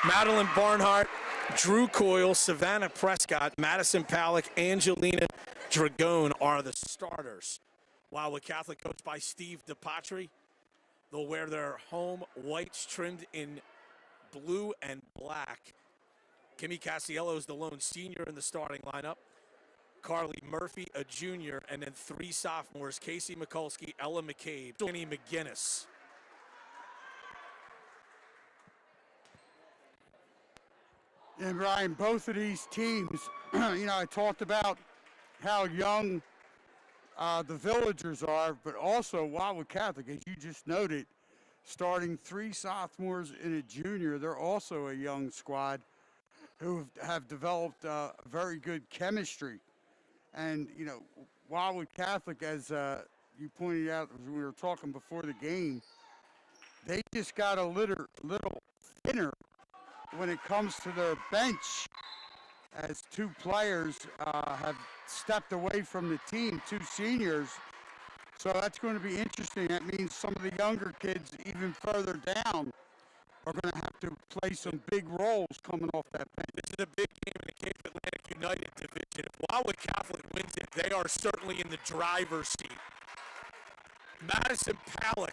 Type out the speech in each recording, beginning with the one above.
Madeline Barnhart, Drew Coyle, Savannah Prescott, Madison Palak, Angelina Dragone are the starters. Wildwood Catholic, coached by Steve DePatri. They'll wear their home whites trimmed in blue and black. Kimmy Casiello is the lone senior in the starting lineup. Carly Murphy, a junior, and then three sophomores, Casey Mikulski, Ella McCabe, Jenny McGinnis. And Ryan, both of these teams, I talked about how young the Villagers are, but also Wildwood Catholic, as you just noted, starting three sophomores and a junior. They're also a young squad who have developed very good chemistry. And, Wildwood Catholic, as you pointed out as we were talking before the game, they just got a little thinner when it comes to their bench, as two players have stepped away from the team, two seniors. So that's going to be interesting. That means some of the younger kids, even further down, are going to have to play some big roles coming off that bench. This is a big game in the Cape Atlantic United division. If Wildwood Catholic wins it, they are certainly in the driver's seat. Madison Palak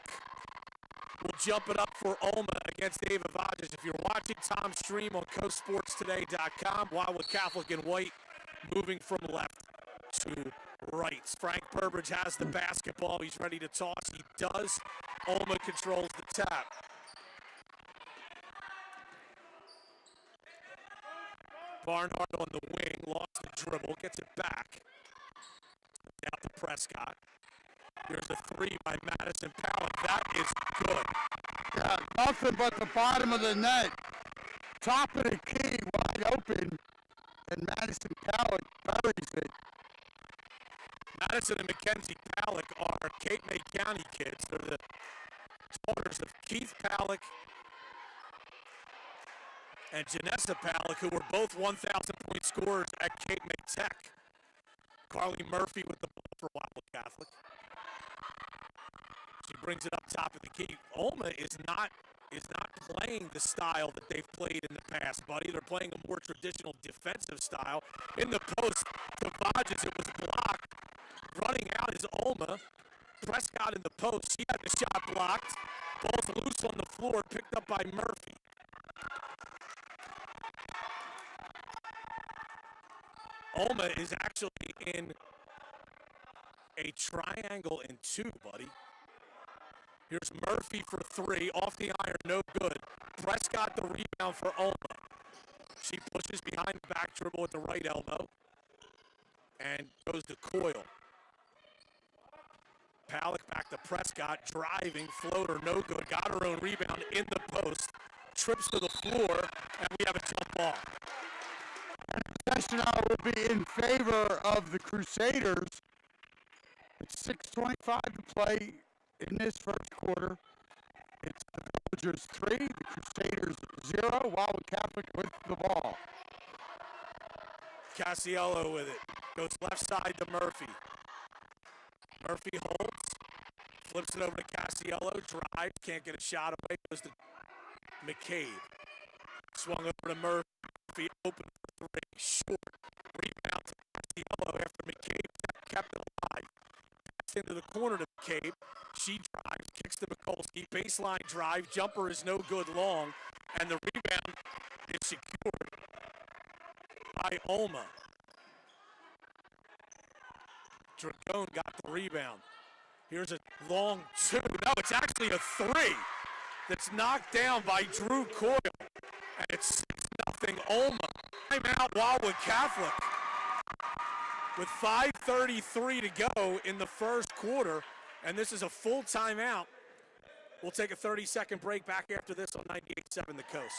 will jump it up for Alma against David Vages. If you're watching Tom's stream on coastsportstoday.com, Wildwood Catholic in white moving from left to right. Frank Burbridge has the basketball. He's ready to toss. He does. Alma controls the tap. Barnhart on the wing, lost the dribble, gets it back. Down to Prescott. Here's a three by Madison Palak. That is good. Yeah, nothing but the bottom of the net. Top of the key, wide open, and Madison Palak buries it. Madison and Mackenzie Palak are Cape May County kids. They're the daughters of Keith Palak and Janessa Palak, who were both 1,000-point scorers at Cape May Tech. Carly Murphy with the ball for Wildwood Catholic. She brings it up top of the key. Alma is not playing the style that they've played in the past, buddy. They're playing a more traditional defensive style. In the post to Vages, it was blocked. Running out is Alma. Prescott in the post. She had the shot blocked. Ball's loose on the floor, picked up by Murphy. Alma is actually in a triangle in two, buddy. Here's Murphy for three, off the iron, no good. Prescott the rebound for Alma. She pushes behind the back dribble with the right elbow and goes to Coyle. Palak back to Prescott, driving, floater, no good. Got her own rebound in the post, trips to the floor, and we have a jump ball. Possession now will be in favor of the Crusaders. It's 6:25 to play in this first quarter. It's the Villagers 3, the Crusaders 0, Wildwood Catholic with the ball. Casiello with it. Goes left side to Murphy. Murphy holds. Flips it over to Casiello. Drives. Can't get a shot away. Goes to McCabe. Swung over to Murphy. Open for three. Short. Rebound to Casiello after McCabe kept it alive. Pass into the corner to McCabe. She drives. Kicks to Mikulski. Baseline drive. Jumper is no good long. And the rebound is secured by Alma. Dragone got the rebound. Here's a long two. No, it's actually a three that's knocked down by Drew Coyle. And it's 6-0 Alma. Timeout Wildwood Catholic. With 5:33 to go in the first quarter, and this is a full timeout. We'll take a 30-second break back after this on 98.7 The Coast.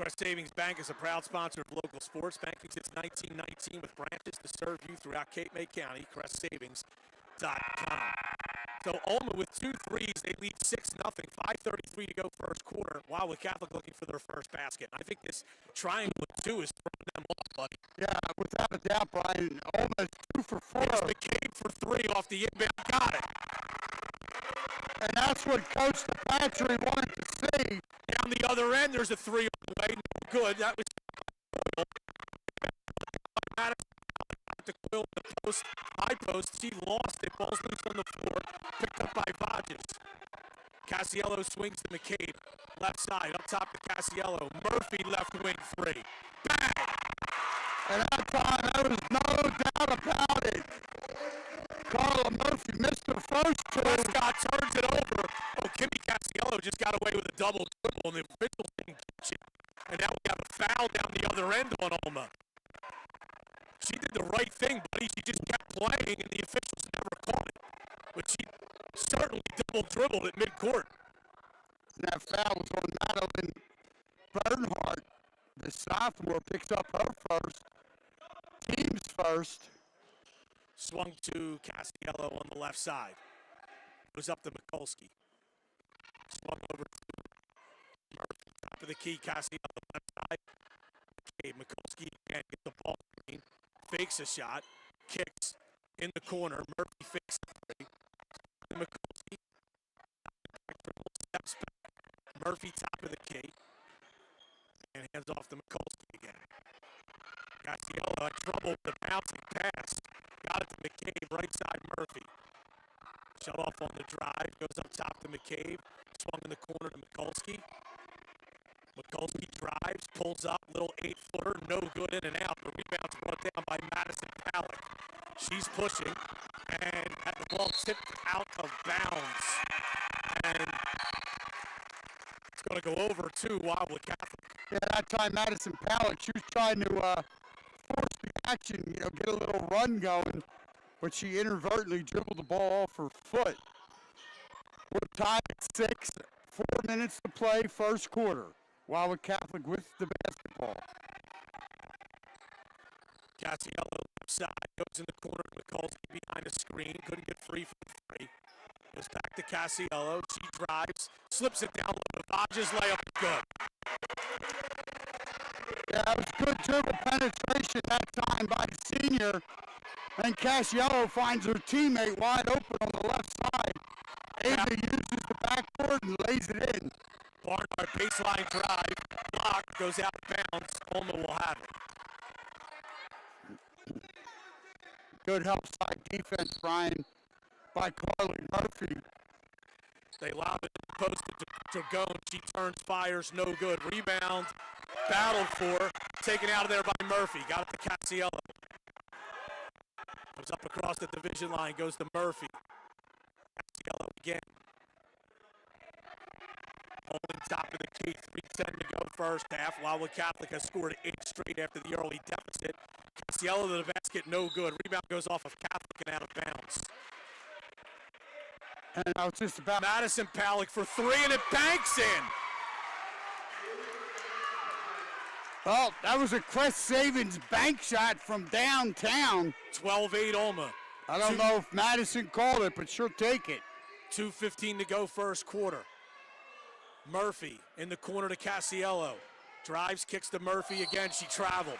Crest Savings Bank is a proud sponsor of local sports. Banking since 1919 with branches to serve you throughout Cape May County. CrestSavings.com. So Ulma with 2 threes, they lead 6-0. 5:33 to go first quarter. Wildwood Catholic looking for their first basket. I think this triangle with 2 is throwing them off, buddy. Yeah, without a doubt, Brian. Almost 2 for 4. Here's McCabe for 3 off the inbound. Got it. And that's what Coach Patrick wanted to see. Down the other end, there's a 3 on the way. Good. That was to Quill in the post, high post. She lost it. Ball's loose on the floor. Picked up by Vodges. Casiello swings to McCabe. Left side, up top to Casiello. Murphy left wing 3. Bang! And that time, there was no doubt about it. Carla Murphy missed the first 2. Prescott turns it over. Oh, Kimmy Casiello just got away with a double dribble, and the officials didn't catch it. And now we have a foul down the other end on Ulma. She did the right thing, buddy. She just kept playing, and the officials never caught it. But she certainly double dribbled at midcourt. And that foul was on Madeline Bernhardt. The sophomore picks up her first. Team's first. Swung to Casiello on the left side. Goes up to Mikulski. Swung over to Murphy. Top of the key, Casiello left side. Okay, Mikulski can't get the ball screen. Fakes a shot. Kicks in the corner. Murphy fakes a 3. Mikulski steps back. Murphy top of the key. And hands off to Mikulski again. Casiello had trouble with the bouncing pass. Got it to McCabe, right side Murphy. Shut off on the drive, goes up top to McCabe. Swung in the corner to Mikulski. Mikulski drives, pulls up, little 8-footer, no good in and out. The rebound's brought down by Madison Palick. She's pushing and had the ball tipped out of bounds. And it's going to go over to Wildwood Catholic. Yeah, that time Madison Palick, she was trying to force the action, get a little run going, but she inadvertently dribbled the ball off her foot. We're tied at 6, 4 minutes to play, first quarter. Wildwood Catholic with the basketball. Casiello left side, goes in the corner to Mikulski behind a screen, couldn't get free from 3. Goes back to Casiello, she drives, slips it down, Vodges layup, good. Yeah, that was good dribble penetration that time by the senior. And Casiello finds her teammate wide open on the left side. Ava uses the backboard and lays it in. Barnhart baseline drive, block, goes out of bounds. Ulma will have it. Good help side defense, Brian, by Carly Murphy. They lob it posted to Dragon. She turns, fires, no good. Rebound, battled for, taken out of there by Murphy. Got it to Casiello. Comes up across the division line, goes to Murphy. Casiello again. Holding top of the key, 3:10 to go first half. Wildwood Catholic has scored 8 straight after the early deficit. Casiello to the basket, no good. Rebound goes off of Catholic and out of bounds. And I was just about... Madison Palick for 3, and it banks in. Well, that was a Crest Savings bank shot from downtown. 12-8 Ulma. I don't know if Madison called it, but she'll take it. 2:15 to go first quarter. Murphy in the corner to Casiello. Drives, kicks to Murphy again. She traveled.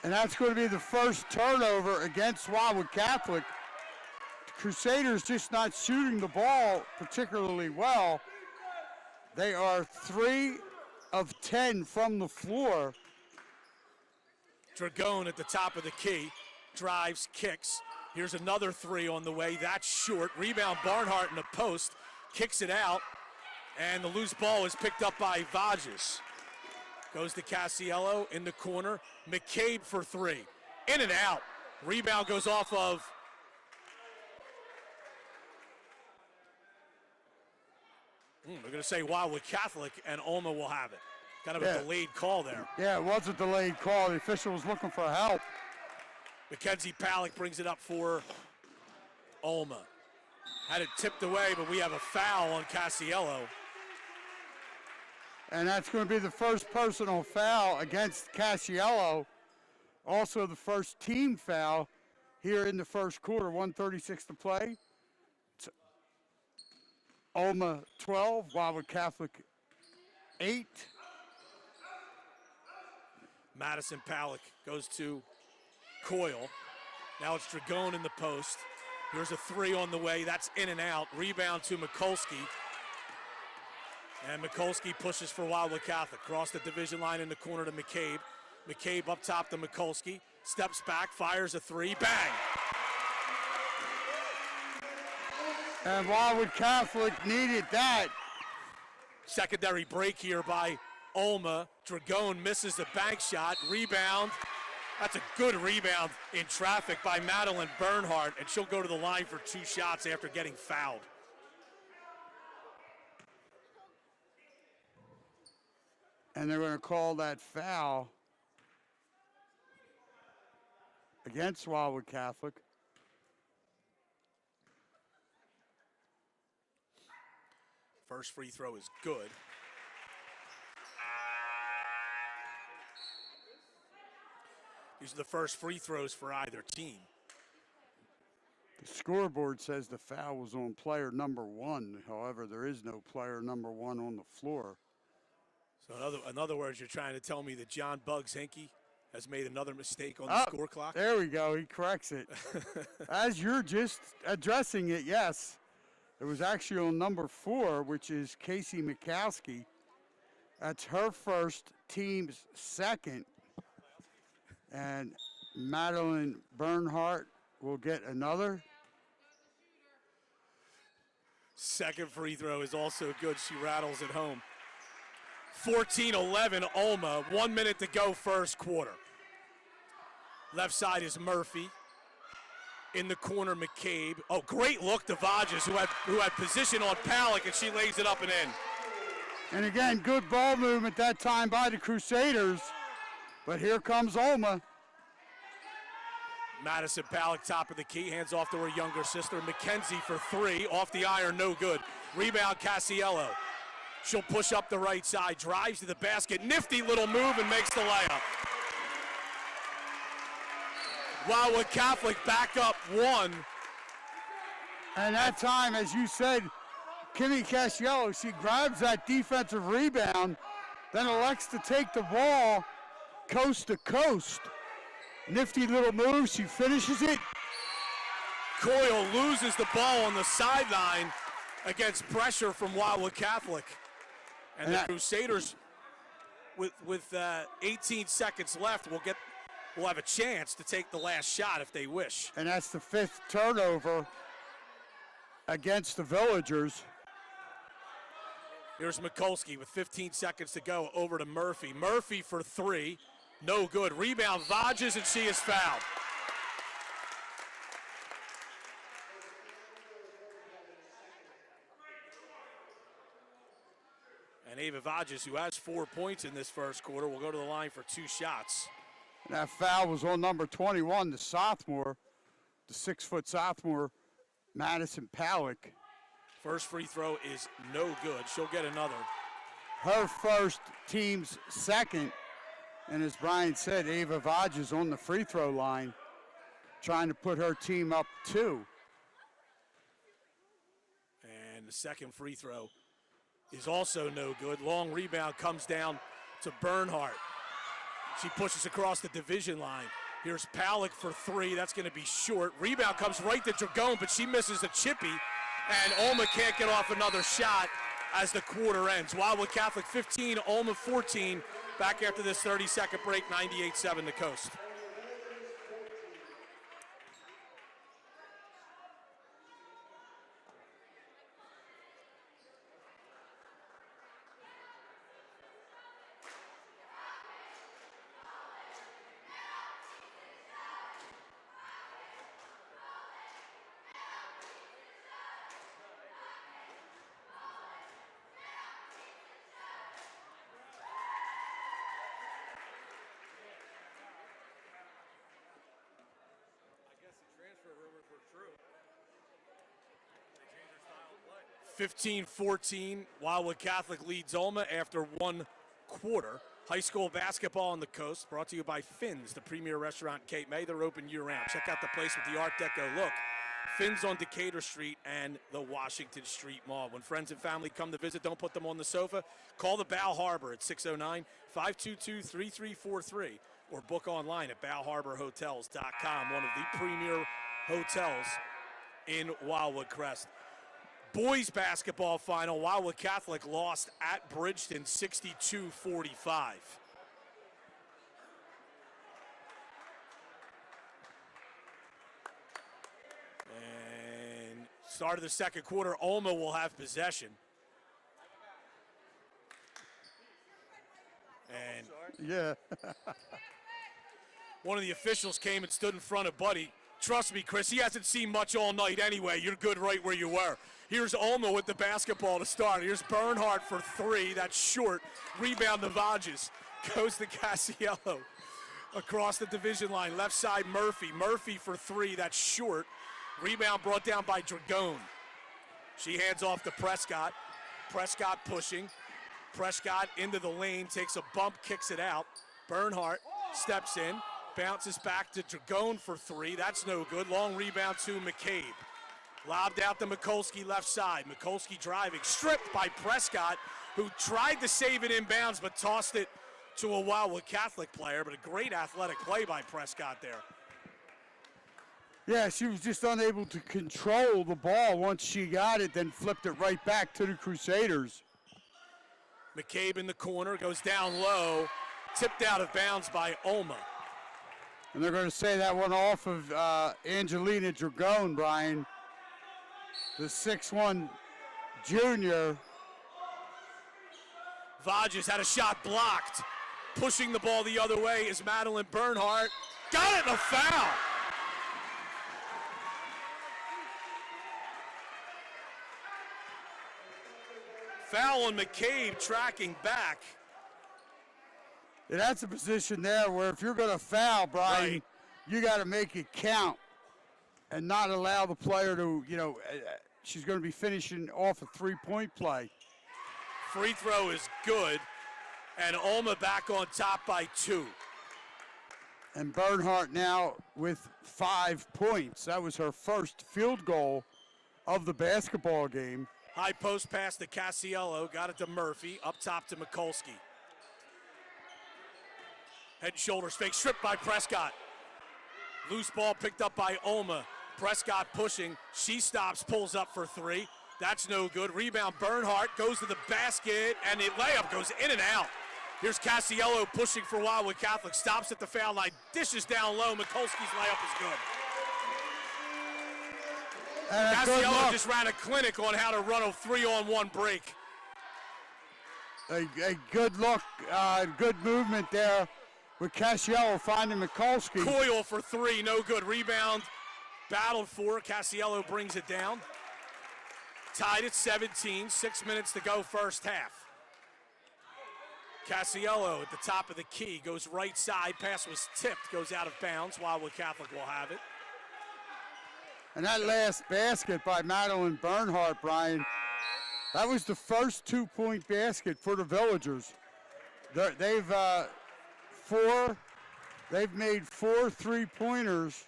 And that's going to be the first turnover against Wildwood Catholic. Crusaders just not shooting the ball particularly well. They are 3 of 10 from the floor. Dragon at the top of the key. Drives, kicks. Here's another 3 on the way. That's short. Rebound Barnhart in the post. Kicks it out. And the loose ball is picked up by Vodges. Goes to Casiello in the corner. McCabe for 3. In and out. Rebound goes off of we're going to say Wildwood Catholic, and Ulma will have it. Kind of a delayed call there. Yeah, it was a delayed call. The official was looking for help. Mackenzie Palick brings it up for Ulma. Had it tipped away, but we have a foul on Casiello. And that's going to be the first personal foul against Casiello. Also the first team foul here in the first quarter. 1:36 to play. It's Alma 12, Wildwood Catholic 8. Madison Palick goes to Coyle. Now it's Dragone in the post. Here's a three on the way. That's in and out. Rebound to Mikulski. And Mikulski pushes for Wildwood Catholic. Cross the division line in the corner to McCabe. McCabe up top to Mikulski. Steps back, fires a three. Bang! And Wildwood Catholic needed that. Secondary break here by Alma. Dragone misses the bank shot. Rebound. That's a good rebound in traffic by Madeline Bernhardt, and she'll go to the line for 2 shots after getting fouled. And they're going to call that foul against Wildwood Catholic. First free throw is good. These are the first free throws for either team. The scoreboard says the foul was on player number 1. However, there is no player number 1 on the floor. So in other words, you're trying to tell me that John Bugs Henke has made another mistake on the score clock? There we go. He corrects it. As you're just addressing it, yes. It was actually on number 4, which is Casey Mikowski. That's her first, team's second. And Madeline Bernhardt will get another. Second free throw is also good. She rattles it home. 14-11 Alma. 1 minute to go first quarter. Left side is Murphy. In the corner, McCabe. Oh, great look to Vages, who had position on Palick, and she lays it up and in. And again, good ball movement that time by the Crusaders. But here comes Alma. Madison Palick, top of the key, hands off to her younger sister. McKenzie for 3, off the iron, no good. Rebound, Casiello. She'll push up the right side, drives to the basket. Nifty little move and makes the layup. Wildwood Catholic back up 1. And that time, as you said, Kimmy Casiello, she grabs that defensive rebound, then elects to take the ball coast to coast. Nifty little move, she finishes it. Coyle loses the ball on the sideline against pressure from Wildwood Catholic. And the Crusaders, with 18 seconds left, will have a chance to take the last shot if they wish. And that's the 5th turnover against the Villagers. Here's Mikulski with 15 seconds to go, over to Murphy. Murphy for 3, no good. Rebound, Vages, and she is fouled. And Ava Vages, who has 4 points in this first quarter, will go to the line for 2 shots. And that foul was on number 21, the sophomore, the 6-foot sophomore, Madison Palick. First free throw is no good. She'll get another. Her first, team's second. And as Brian said, Ava Vages on the free throw line, trying to put her team up 2. And the second free throw is also no good. Long rebound comes down to Bernhardt. She pushes across the division line. Here's Palick for 3. That's going to be short. Rebound comes right to Dragone, but she misses a chippy. And Alma can't get off another shot as the quarter ends. Wildwood Catholic 15, Alma 14. Back after this 30-second break, 98-7 the Coast. 15-14, Wildwood Catholic leads Alma after one quarter. High school basketball on the coast, brought to you by Finn's, the premier restaurant in Cape May. They're open year-round. Check out the place with the Art Deco look. Finn's on Decatur Street and the Washington Street Mall. When friends and family come to visit, don't put them on the sofa. Call the Bow Harbor at 609-522-3343 or book online at bowharborhotels.com, one of the premier hotels in Wildwood Crest. Boys basketball final, Wildwood Catholic lost at Bridgeton 62-45. And start of the second quarter, Alma will have possession. And Yeah. one of the officials came and stood in front of Buddy. Trust me, Chris, he hasn't seen much all night anyway. You're good right where you were. Here's Alma with the basketball to start. Here's Bernhardt for three. That's short. Rebound to Vages. Goes to Casiello. Across the division line. Left side, Murphy. Murphy for three. That's short. Rebound brought down by Dragone. She hands off to Prescott. Prescott pushing. Prescott into the lane. Takes a bump, kicks it out. Bernhardt steps in. Bounces back to Dragone for three. That's no good. Long rebound to McCabe. Lobbed out to Mikulski left side. Mikulski driving. Stripped by Prescott, who tried to save it inbounds but tossed it to a Wildwood Catholic player. But a great athletic play by Prescott there. Yeah, she was just unable to control the ball once she got it, then flipped it right back to the Crusaders. McCabe in the corner, goes down low. Tipped out of bounds by Alma. And they're going to say that one off of Angelina Dragone, Brian. The 6'1" junior. Vages had a shot blocked. Pushing the ball the other way is Madeline Bernhardt. Got it in a foul. Foul on McCabe tracking back. And that's a position there where if you're going to foul, Brian, Right. you got to make it count and not allow the player to, she's going to be finishing off a three-point play. Free throw is good. And Alma back on top by two. And Bernhardt now with 5 points. That was her first field goal of the basketball game. High post pass to Casiello. Got it to Murphy. Up top to Mikulski. Head and shoulders fake. Stripped by Prescott. Loose ball picked up by Alma. Prescott pushing. She stops, pulls up for three. That's no good. Rebound Bernhardt goes to the basket, and the layup goes in and out. Here's Casiello pushing for Wildwood Catholic. Stops at the foul line. Dishes down low. Mikulski's layup is good. Casiello just ran a clinic on how to run a 3-on-1 break. A good look, good movement there with Casiello finding Mikulski. Coyle for three, no good. Rebound, battled for. Casiello brings it down. Tied at 17, 6 minutes to go first half. Casiello at the top of the key, goes right side. Pass was tipped, goes out of bounds. Wildwood Catholic will have it. And that last basket by Madeline Bernhardt, Brian, that was the first 2-point basket for the Villagers. They've made 4 3-pointers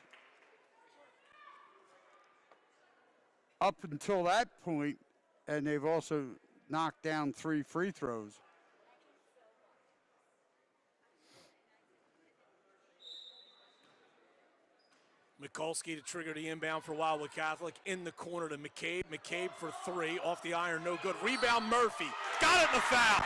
up until that point, and they've also knocked down 3 free throws. Mikulski to trigger the inbound for Wildwood Catholic. In the corner to McCabe. McCabe for three. Off the iron, no good. Rebound Murphy. Got it in the foul.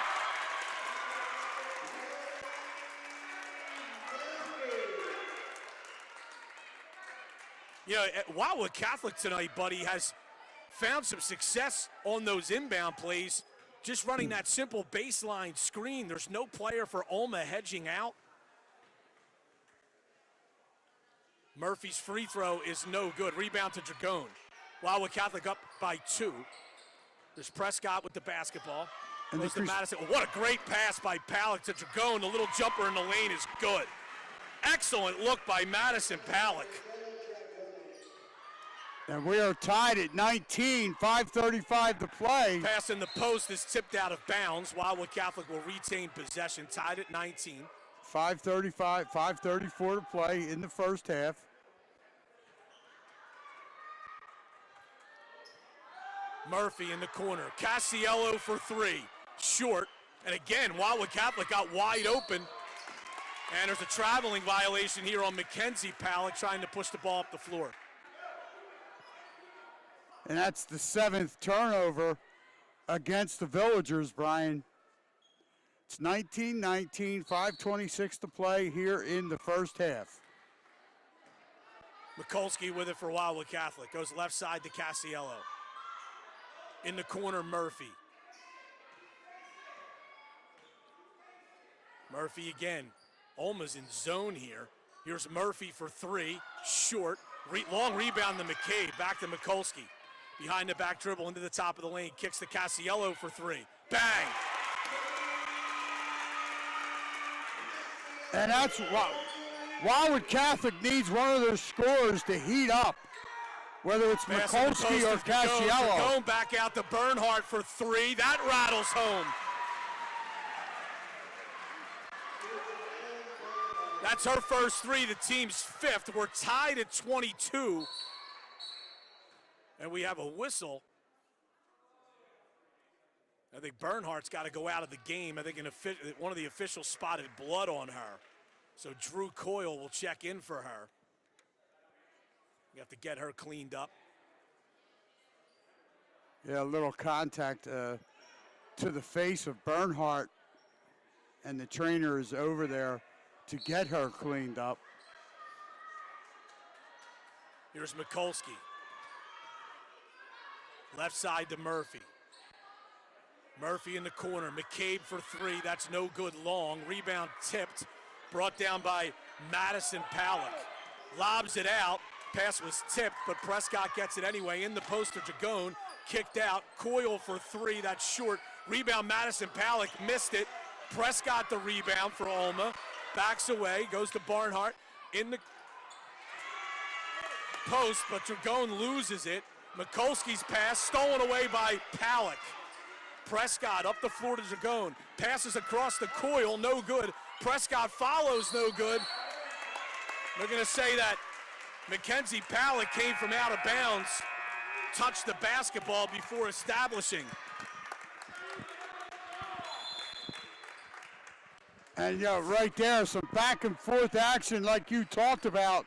Wildwood Catholic tonight, buddy, has found some success on those inbound plays. Just running that simple baseline screen. There's no player for Alma hedging out. Murphy's free throw is no good. Rebound to Dragone. Wildwood Catholic up by 2. There's Prescott with the basketball. Goes to Madison. What a great pass by Palak to Dragone. The little jumper in the lane is good. Excellent look by Madison Palak. And we are tied at 19, 5:35 to play. Pass in the post is tipped out of bounds. Wildwood Catholic will retain possession, tied at 19. 5:34 to play in the first half. Murphy in the corner. Casiello for three. Short. And again, Wildwood Catholic got wide open. And there's a traveling violation here on Mackenzie Palick trying to push the ball up the floor. And that's the 7th turnover against the Villagers, Brian. It's 19-19, 5:26 to play here in the first half. Mikulski with it for Wildwood Catholic. Goes left side to Casiello. In the corner, Murphy. Murphy again. Olma's in zone here. Here's Murphy for three. Short. Long rebound to McCabe. Back to Mikulski. Behind the back dribble into the top of the lane. Kicks to Casiello for three. Bang! And that's what Wildwood Catholic needs one of their scorers to heat up, whether it's Mikulski or Casiello. Going back out to Bernhardt for three. That rattles home. That's her first three, the team's fifth. We're tied at 22. And we have a whistle. I think Bernhardt's got to go out of the game. I think one of the officials spotted blood on her. So Drew Coyle will check in for her. We have to get her cleaned up. Yeah, a little contact to the face of Bernhardt. And the trainer is over there to get her cleaned up. Here's Mikulski. Left side to Murphy. Murphy in the corner. McCabe for three. That's no good long. Rebound tipped. Brought down by Madison Palick. Lobs it out. Pass was tipped, but Prescott gets it anyway. In the post to Jagone. Kicked out. Coyle for three. That's short. Rebound Madison Palick. Missed it. Prescott the rebound for Olma. Backs away. Goes to Barnhart. In the post, but Jagone loses it. Mikulski's pass stolen away by Palick. Prescott up the floor to Jagone. Passes across the Coyle, no good. Prescott follows, no good. They're going to say that Mackenzie Palick came from out of bounds, touched the basketball before establishing. And right there, some back and forth action like you talked about.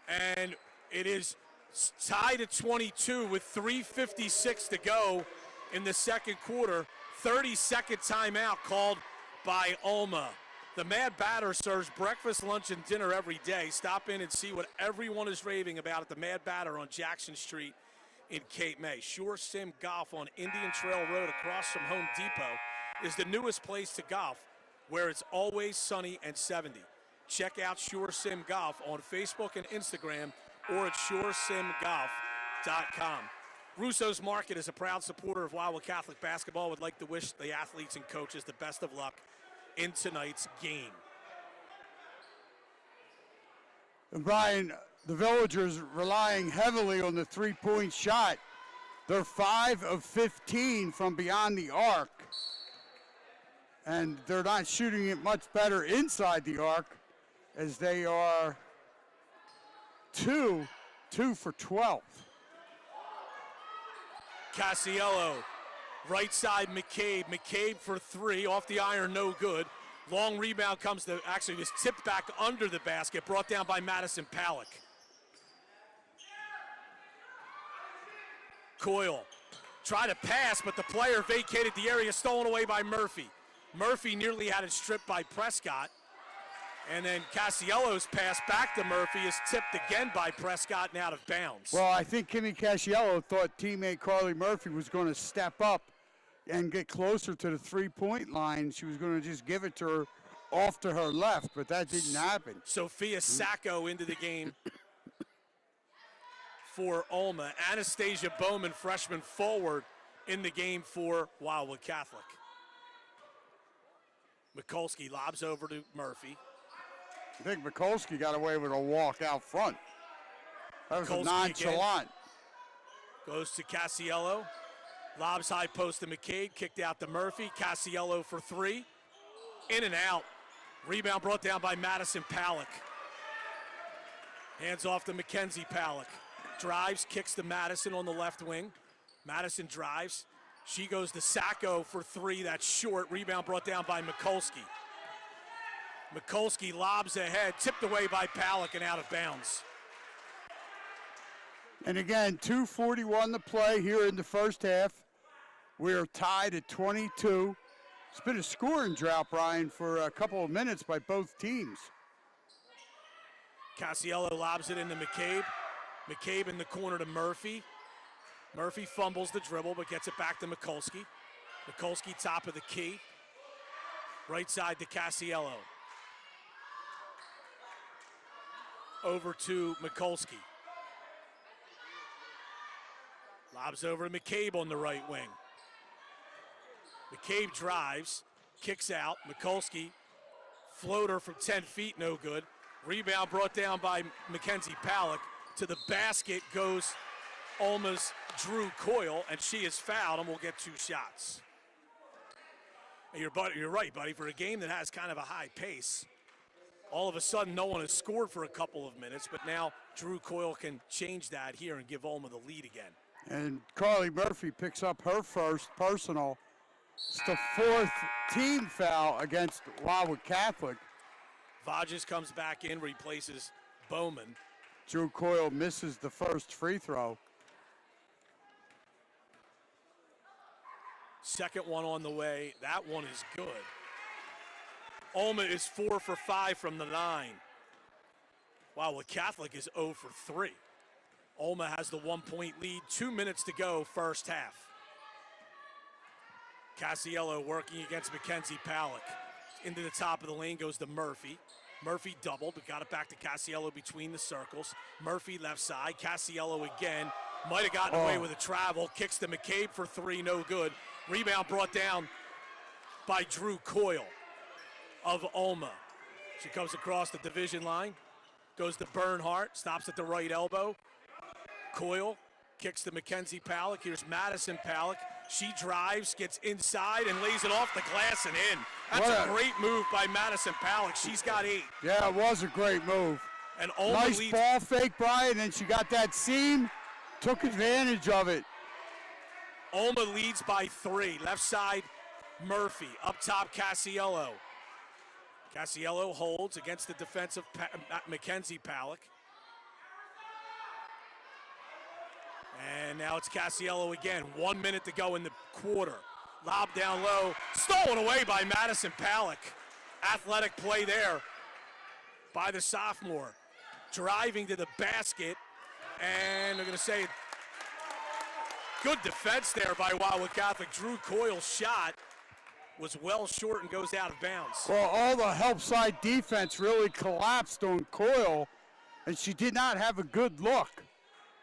And it is tied at 22 with 3:56 to go in the second quarter. 30-second timeout called by Olma. The Mad Batter serves breakfast, lunch, and dinner every day. Stop in and see what everyone is raving about at the Mad Batter on Jackson Street in Cape May. Sure Sim Golf on Indian Trail Road across from Home Depot is the newest place to golf, where it's always sunny and 70. Check out Sure Sim Golf on Facebook and Instagram or at suresimgolf.com. Russo's Market is a proud supporter of Wildwood Catholic basketball. Would like to wish the athletes and coaches the best of luck in tonight's game. And Brian, the Villagers relying heavily on the three-point shot. They're 5 of 15 from beyond the arc. And they're not shooting it much better inside the arc, as they are 2 for 12. Casiello, right side McCabe. McCabe for three, off the iron, no good. Long rebound comes to, actually was tipped back under the basket, brought down by Madison Palick. Coyle, tried to pass, but the player vacated the area, stolen away by Murphy. Murphy nearly had it stripped by Prescott. And then Casiello's pass back to Murphy is tipped again by Prescott and out of bounds. Well, I think Kimmy Casiello thought teammate Carly Murphy was going to step up and get closer to the three-point line. She was going to just give it to her off to her left, but that didn't happen. Sophia Sacco into the game for Olma. Anastasia Bowman, freshman forward, in the game for Wildwood Catholic. Mikulski lobs over to Murphy. I think Mikulski got away with a walk out front. That was Mikulski a nonchalant. Goes to Casiello. Lobs high post to McCabe. Kicked out to Murphy. Casiello for three. In and out. Rebound brought down by Madison Palak. Hands off to Mackenzie Palak. Drives, kicks to Madison on the left wing. Madison drives. She goes to Sacco for three. That's short. Rebound brought down by Mikulski. Mikulski lobs ahead. Tipped away by Palak and out of bounds. And again, 2:41 to play here in the first half. We are tied at 22. It's been a scoring drought, Brian, for a couple of minutes by both teams. Casiello lobs it into McCabe. McCabe in the corner to Murphy. Murphy fumbles the dribble but gets it back to Mikulski. Mikulski top of the key. Right side to Casiello. Over to Mikulski. Lobs over to McCabe on the right wing. McCabe drives, kicks out. Mikulski, floater from 10 feet, no good. Rebound brought down by Mackenzie Palak. To the basket goes Alma's Drew Coyle, and she is fouled and will get two shots. And you're right, buddy. For a game that has kind of a high pace, all of a sudden no one has scored for a couple of minutes, but now Drew Coyle can change that here and give Alma the lead again. And Carly Murphy picks up her first personal. It's the fourth team foul against Wildwood Catholic. Vages comes back in, replaces Bowman. Drew Coyle misses the first free throw. Second one on the way. That one is good. Alma is 4 for 5 from the line. Wildwood Catholic is 0 for 3. Alma has the 1-point lead. 2 minutes to go, first half. Casiello working against Mackenzie Palak. Into the top of the lane goes to Murphy. Murphy doubled, but got it back to Casiello between the circles. Murphy left side. Casiello again. Might have gotten away with a travel. Kicks to McCabe for three, no good. Rebound brought down by Drew Coyle of Alma. She comes across the division line. Goes to Bernhardt. Stops at the right elbow. Coyle kicks to Mackenzie Palak. Here's Madison Palak. She drives, gets inside, and lays it off the glass and in. That's a great move by Madison Palak. She's got 8. Yeah, it was a great move. And Alma nice leads. Ball fake, Brian, and she got that seam, took advantage of it. Alma leads by 3. Left side, Murphy. Up top, Casiello. Casiello holds against the defensive Mackenzie Palak. And now it's Casiello again. 1 minute to go in the quarter. Lob down low. Stolen away by Madison Palak. Athletic play there by the sophomore. Driving to the basket. And they're going to say good defense there by Wildwood Catholic. Drew Coyle's shot was well short and goes out of bounds. Well, all the help side defense really collapsed on Coyle, and she did not have a good look.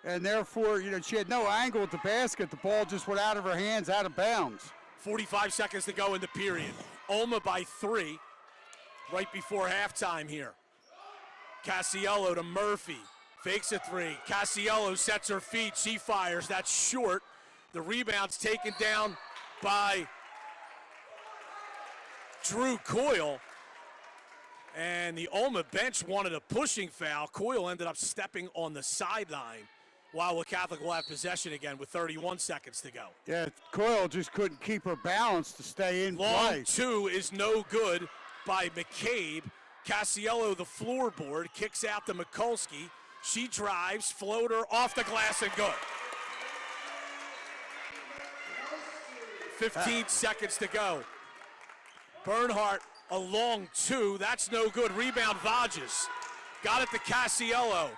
And therefore, she had no angle at the basket. The ball just went out of her hands, out of bounds. 45 seconds to go in the period. Alma by 3 right before halftime here. Casiello to Murphy. Fakes a 3. Casiello sets her feet. She fires. That's short. The rebound's taken down by Drew Coyle. And the Alma bench wanted a pushing foul. Coyle ended up stepping on the sideline. Wildwood Catholic will have possession again with 31 seconds to go. Yeah, Coyle just couldn't keep her balance to stay in Long play. 2 is no good by McCabe. Casiello, the floorboard, kicks out to Mikulski. She drives, floater off the glass and good. 15 seconds to go. Bernhardt, a long 2. That's no good. Rebound, Vages. Got it to Casiello.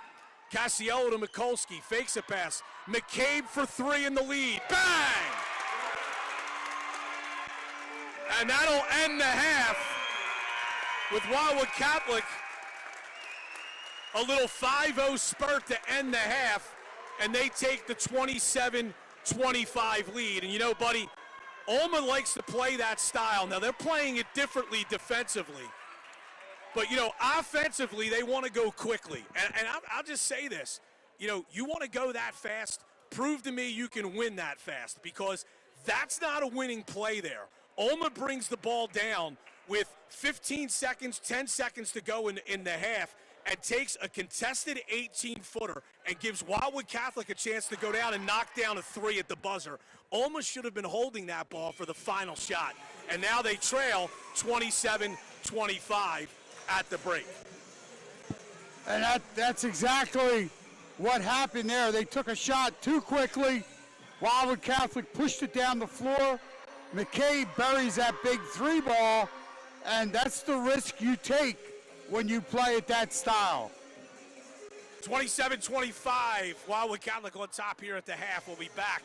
Casiello to Mikulski. Fakes a pass. McCabe for 3 in the lead. Bang! And that'll end the half with Wildwood Catholic. A little 5-0 spurt to end the half, and they take the 27-25 lead. And buddy, Alma likes to play that style. Now, they're playing it differently defensively. But, offensively, they want to go quickly. And I'll just say this. You want to go that fast, prove to me you can win that fast, because that's not a winning play there. Ulma brings the ball down with 15 seconds, 10 seconds to go in the half, and takes a contested 18-footer and gives Wildwood Catholic a chance to go down and knock down a three at the buzzer. Ulma should have been holding that ball for the final shot, and now they trail 27-25 at the break. And that's exactly what happened there. They took a shot too quickly. Wildwood Catholic pushed it down the floor. McCabe buries that big three ball, and that's the risk you take when you play at that style. 27-25, Wildwood Catholic on top here at the half. We'll be back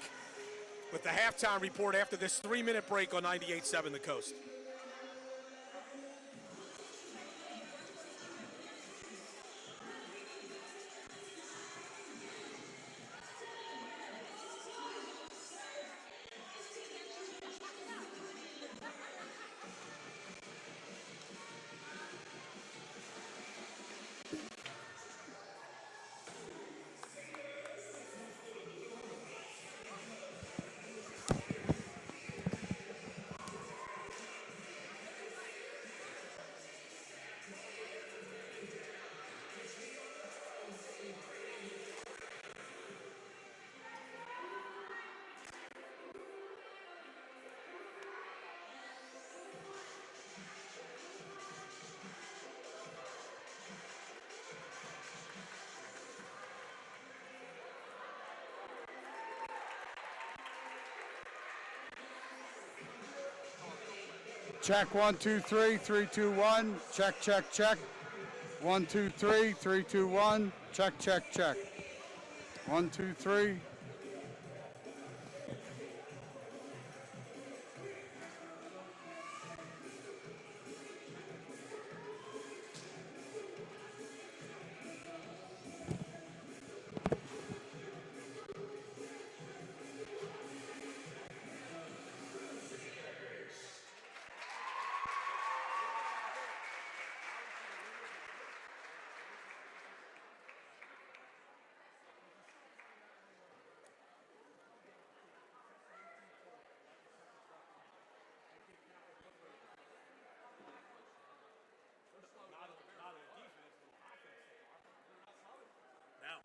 with the halftime report after this 3-minute break on 98.7 The Coast. Check 1, 2, 3, 3, 2, 1. Check, check, check. 1, 2, 3, 3, 2, 1. Check, check, check. 1, 2, 3. Now.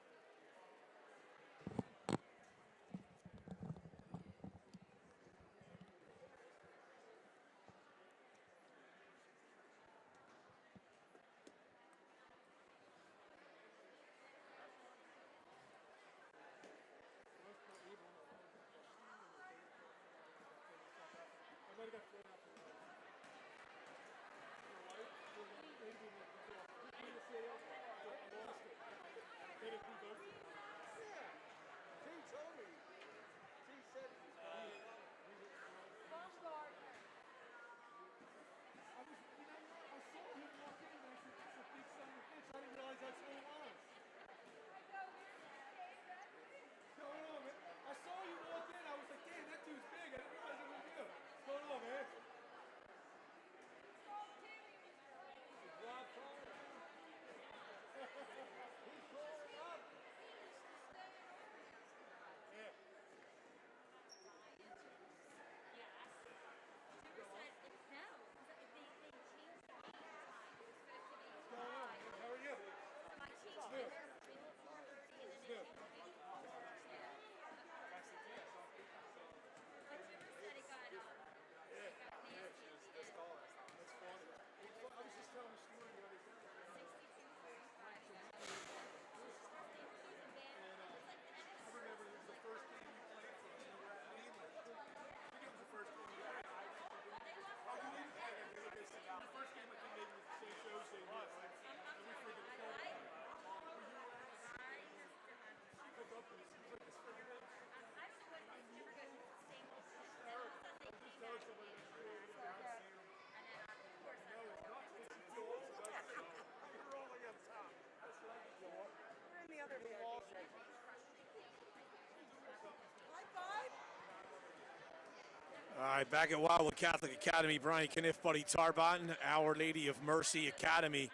All right, back at Wildwood Catholic Academy, Brian Cunniff, Buddy Tarbotton, Our Lady of Mercy Academy.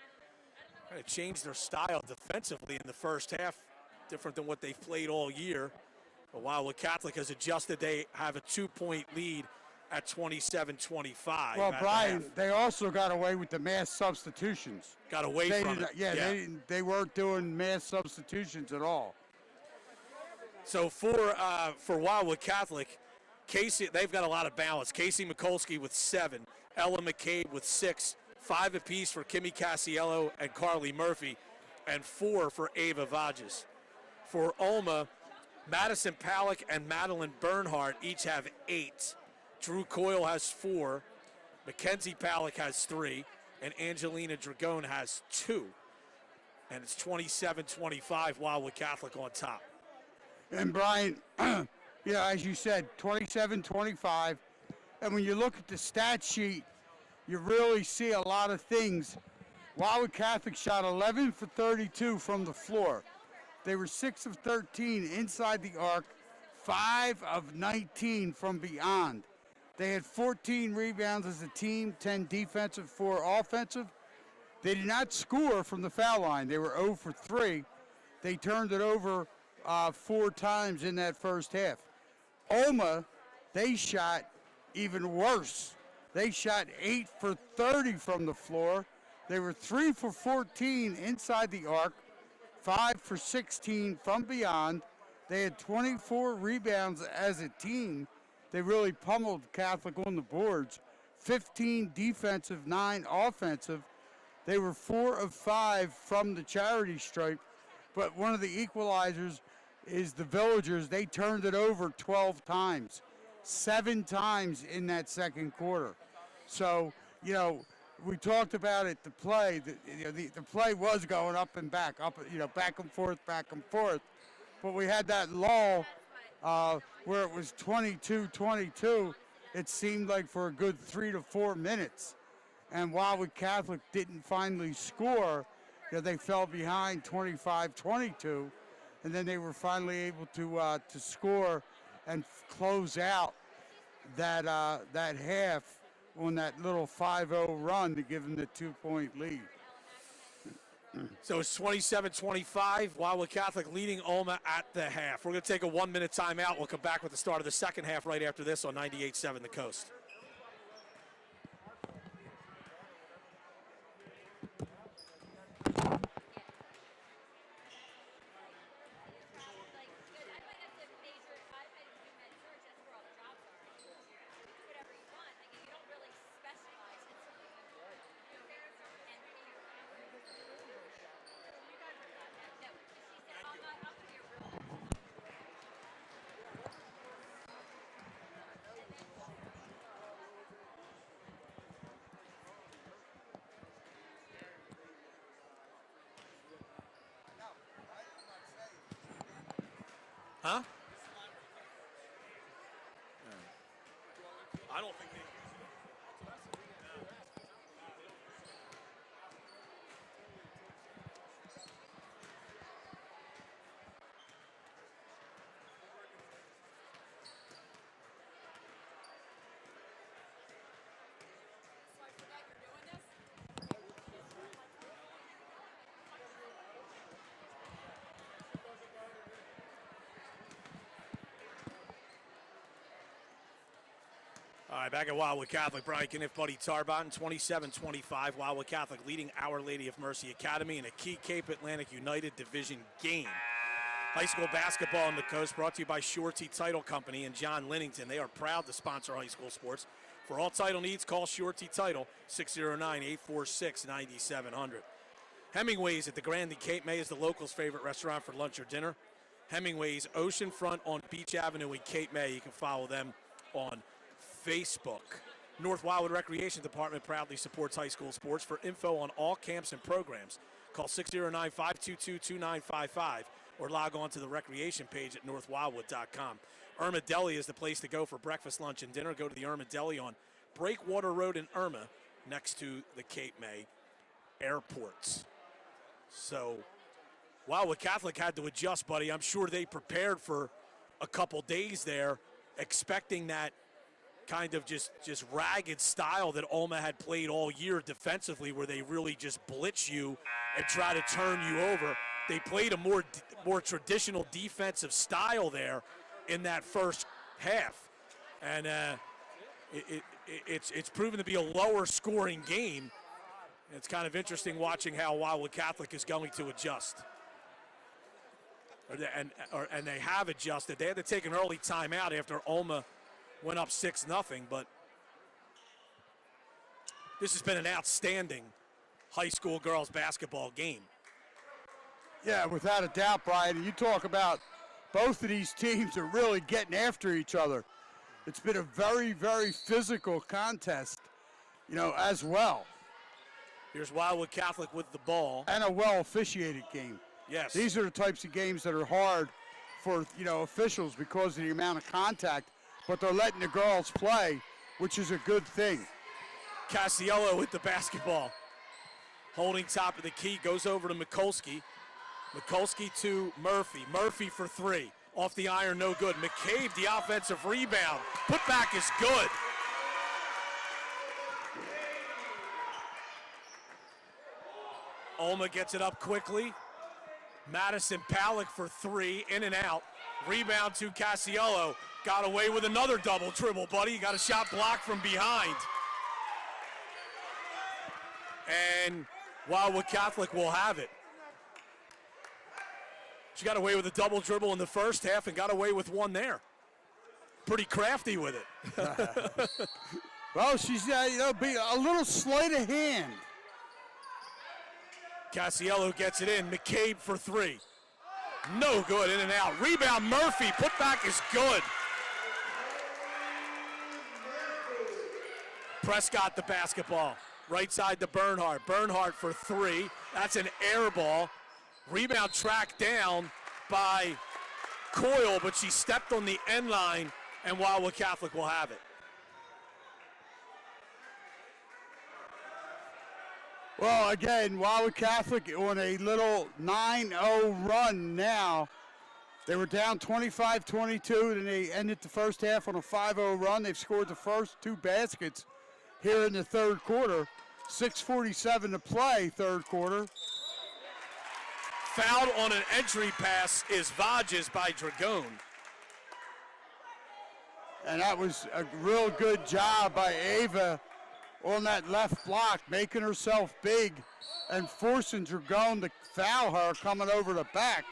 Kind of changed their style defensively in the first half, different than what they've played all year. But Wildwood Catholic has adjusted. They have a 2-point lead at 27-25. Well, at Brian, the half. they also got away with the mass substitutions. Got away They from did, it. yeah, they weren't doing mass substitutions at all. So for Wildwood Catholic, Casey, they've got a lot of balance. Casey Mikulski with 7, Ella McCabe with 6, 5 apiece for Kimmy Casiello and Carly Murphy, and 4 for Ava Vages. For Alma, Madison Palak and Madeline Bernhardt each have 8. Drew Coyle has 4, Mackenzie Palak has 3, and Angelina Dragone has 2. And it's 27-25, Wildwood Catholic on top. And Brian, as you said, 27-25. And when you look at the stat sheet, you really see a lot of things. Wildwood Catholic shot 11 for 32 from the floor. They were 6 of 13 inside the arc, 5 of 19 from beyond. They had 14 rebounds as a team, 10 defensive, 4 offensive. They did not score from the foul line. They were 0 for 3. They turned it over 4 times in that first half. Alma, they shot even worse. They shot 8 for 30 from the floor. They were 3 for 14 inside the arc, 5 for 16 from beyond. They had 24 rebounds as a team. They really pummeled Catholic on the boards. 15 defensive, 9 offensive. They were 4 of 5 from the charity stripe. But one of the equalizers is the Villagers. They turned it over 12 times, 7 times in that second quarter. So, we talked about it, the play. The play was going up and back, back and forth, back and forth. But we had that lull where it was 22-22. It seemed like for a good 3 to 4 minutes. And Wildwood Catholic didn't finally score. They fell behind 25-22. And then they were finally able to score and close out that half on that little 5-0 run to give them the 2-point lead. So it's 27-25, Wildwood Catholic leading Alma at the half. We're going to take a 1-minute timeout. We'll come back with the start of the second half right after this on 98.7 The Coast. Huh? I don't think they use All right, back at Wildwood Catholic. Brian Cunniff, Buddy Tarbotton, 27-25. Wildwood Catholic leading Our Lady of Mercy Academy in a key Cape Atlantic United Division game. High school basketball on the coast brought to you by Surety Title Company and John Linnington. They are proud to sponsor high school sports. For all title needs, call Surety Title, 609-846-9700. Hemingway's at the Grand in Cape May is the locals' favorite restaurant for lunch or dinner. Hemingway's Oceanfront on Beach Avenue in Cape May. You can follow them on Facebook. North Wildwood Recreation Department proudly supports high school sports. For info on all camps and programs, call 609-522-2955 or log on to the recreation page at northwildwood.com. Irma Deli is the place to go for breakfast, lunch, and dinner. Go to the Irma Deli on Breakwater Road in Irma next to the Cape May airports. So Wildwood Catholic had to adjust, buddy. I'm sure they prepared for a couple days there, expecting that kind of just ragged style that Alma had played all year defensively, where they really just blitz you and try to turn you over. They played a more traditional defensive style there, in that first half. And it's proven to be a lower scoring game. It's kind of interesting watching how Wildwood Catholic is going to adjust. And they have adjusted. They had to take an early timeout after Alma went up 6-0, but this has been an outstanding high school girls basketball game. Yeah, without a doubt, Brian. You talk about both of these teams are really getting after each other. It's been a very, very physical contest, as well. Here's Wildwood Catholic with the ball. And a well-officiated game. Yes. These are the types of games that are hard for, officials because of the amount of contact, but they're letting the girls play, which is a good thing. Casiello with the basketball. Holding top of the key, goes over to Mikulski. Mikulski to Murphy. Murphy for three. Off the iron, no good. McCabe, the offensive rebound. Putback is good. Alma gets it up quickly. Madison Palick for three, in and out. Rebound to Casiello. Got away with another double dribble, buddy. Got a shot blocked from behind. And Wildwood Catholic will have it. She got away with a double dribble in the first half and got away with one there. Pretty crafty with it. Well, she's, being a little sleight of hand. Casiello gets it in. McCabe for three. No good, in and out. Rebound, Murphy. Putback is good. Prescott the basketball. Right side to Bernhardt. Bernhardt for three. That's an air ball. Rebound tracked down by Coyle, but she stepped on the end line, and Wildwood Catholic will have it. Well, again, Wildwood Catholic on a little 9-0 run now. They were down 25-22, and they ended the first half on a 5-0 run. They've scored the first two baskets here in the third quarter. 6:47 to play, third quarter. Fouled on an entry pass is Vages by Dragon. And that was a real good job by Ava on that left block, making herself big and forcing Dragon to foul her coming over the back.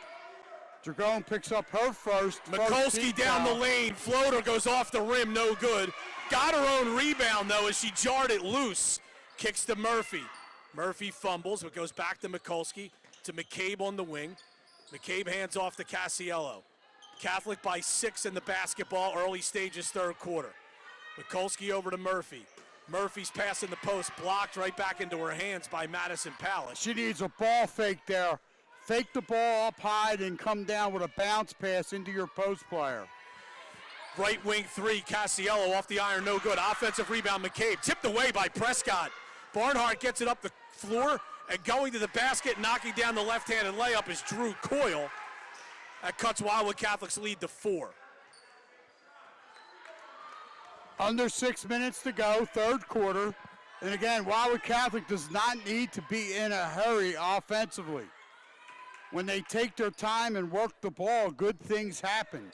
Dragon picks up her first. Mikulski down the lane. Floater goes off the rim, no good. Got her own rebound, though, as she jarred it loose. Kicks to Murphy. Murphy fumbles, but goes back to Mikulski, to McCabe on the wing. McCabe hands off to Casiello. Catholic by 6 in the basketball, early stages, third quarter. Mikulski over to Murphy. Murphy's pass in the post, blocked right back into her hands by Madison Palick. She needs a ball fake there. Fake the ball up high and come down with a bounce pass into your post player. Right wing three, Casiello off the iron, no good. Offensive rebound, McCabe, tipped away by Prescott. Barnhart gets it up the floor, and going to the basket, knocking down the left-handed layup is Drew Coyle. That cuts Wildwood Catholic's lead to 4. Under 6 minutes to go, third quarter. And again, Wildwood Catholic does not need to be in a hurry offensively. When they take their time and work the ball, good things happen.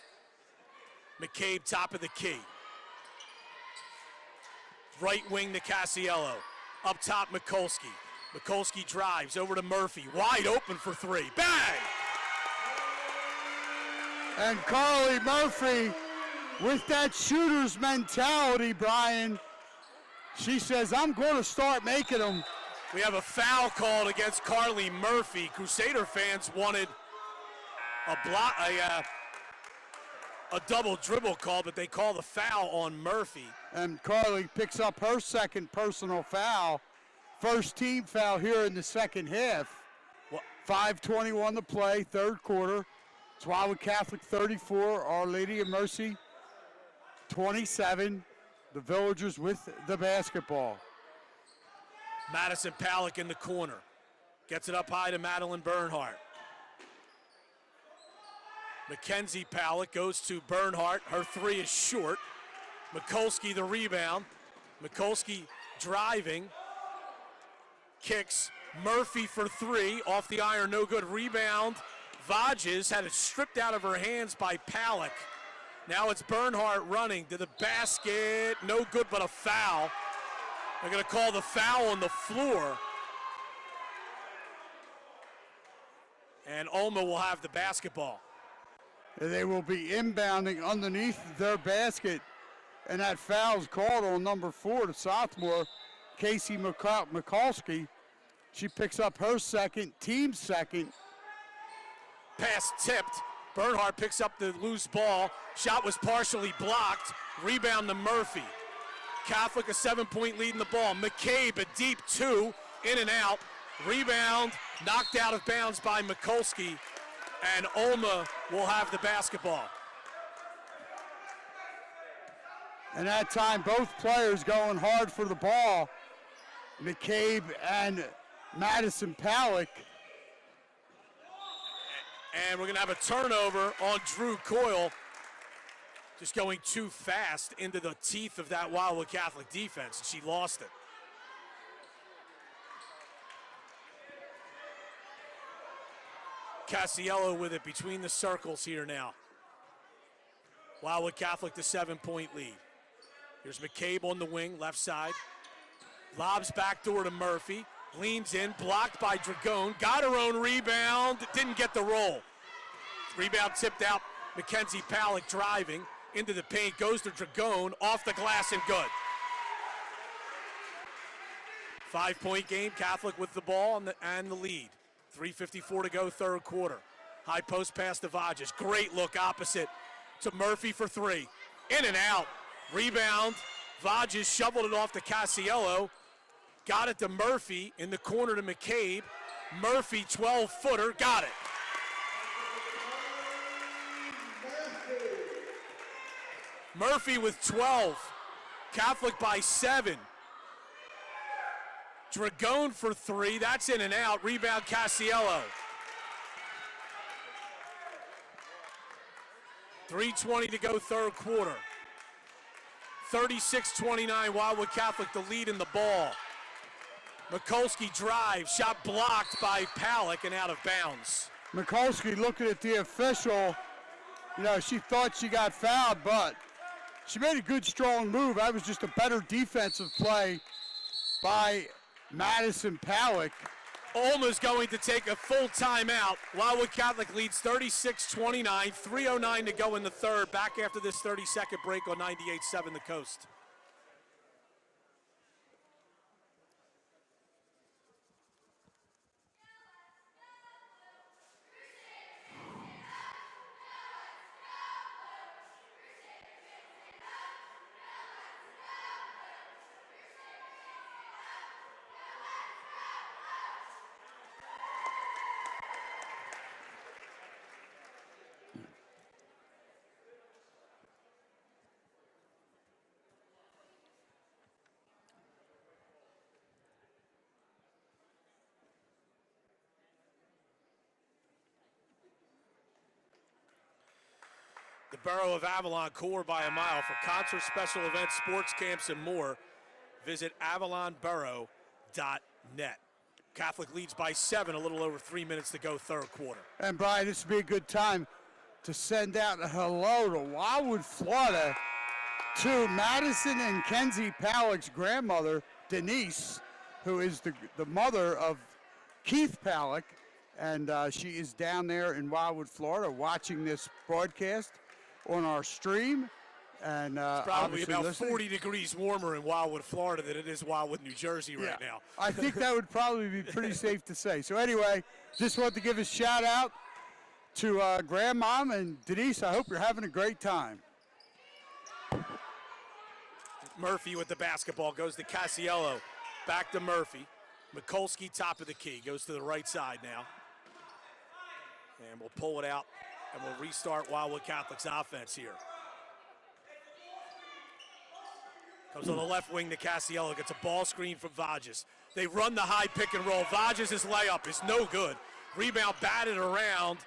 McCabe, top of the key. Right wing to Casiello. Up top, Mikulski. Mikulski drives over to Murphy. Wide open for three. Bang! And Carly Murphy, with that shooter's mentality, Brian, she says, I'm going to start making them. We have a foul called against Carly Murphy. Crusader fans wanted a double dribble call, but they call the foul on Murphy. And Carly picks up her second personal foul. First team foul here in the second half. 5:21 to play, third quarter. It's Wildwood Catholic 34, Our Lady of Mercy 27. The Villagers with the basketball. Madison Palick in the corner. Gets it up high to Madeline Bernhardt. Mackenzie Palick goes to Bernhardt. Her three is short. Mikulski the rebound. Mikulski driving. Kicks. Murphy for three. Off the iron, no good. Rebound. Vages had it stripped out of her hands by Palick. Now it's Bernhardt running to the basket. No good, but a foul. They're going to call the foul on the floor. And Ulma will have the basketball. They will be inbounding underneath their basket, and that foul's called on number 4, the sophomore, Casey Mikulski. She picks up her second, team second. Pass tipped. Bernhardt picks up the loose ball. Shot was partially blocked. Rebound to Murphy. Catholic a 7-point lead in the ball. McCabe a deep 2, in and out. Rebound knocked out of bounds by Mikulski, and Ulma will have the basketball. And that time, both players going hard for the ball. McCabe and Madison Palak. And we're going to have a turnover on Drew Coyle. Just going too fast into the teeth of that Wildwood Catholic defense. She lost it. Casiello with it between the circles here now. Wildwood Catholic the 7-point lead. Here's McCabe on the wing, left side. Lobs backdoor to Murphy. Leans in, blocked by Dragone. Got her own rebound, didn't get the roll. Rebound tipped out. Mackenzie Palak driving into the paint, goes to Dragone, off the glass and good. 5-point game, Catholic with the ball and the lead. 3:54 to go, third quarter. High post pass to Vages. Great look opposite to Murphy for 3. In and out. Rebound. Vages shoveled it off to Casiello. Got it to Murphy in the corner to McCabe. Murphy, 12-footer, got it. Murphy with 12. Catholic by 7. Dragone for 3, that's in and out. Rebound Casiello. 3:20 to go, third quarter. 36-29, Wildwood Catholic the lead in the ball. Mikulski drives, shot blocked by Palak and out of bounds. Mikulski looking at the official. You know, she thought she got fouled, but she made a good, strong move. That was just a better defensive play by Madison Palak. Ulma's going to take a full timeout. Wildwood Catholic leads 36-29, 3:09 to go in the third. Back after this 30-second break on 98.7 The Coast. The Borough of Avalon, core by a mile. For concerts, special events, sports camps, and more, visit avalonborough.net. Catholic leads by 7, a little over 3 minutes to go, third quarter. And Brian, this would be a good time to send out a hello to Wildwood, Florida, to Madison and Kenzie Palak's grandmother, Denise, who is the mother of Keith Palak, and she is down there in Wildwood, Florida, watching this broadcast on our stream. And it's probably about listening. 40 degrees warmer in Wildwood, Florida than it is Wildwood, New Jersey right now. I think that would probably be pretty safe to say. So anyway, just want to give a shout out to Grandmom and Denise. I hope you're having a great time. Murphy with the basketball, goes to Casiello. Back to Murphy. Mikulski, top of the key, goes to the right side now. And we'll pull it out, and we'll restart Wildwood Catholic's offense here. Comes on the left wing to Casiello, gets a ball screen from Vages. They run the high pick and roll. Vages' layup is no good. Rebound batted around,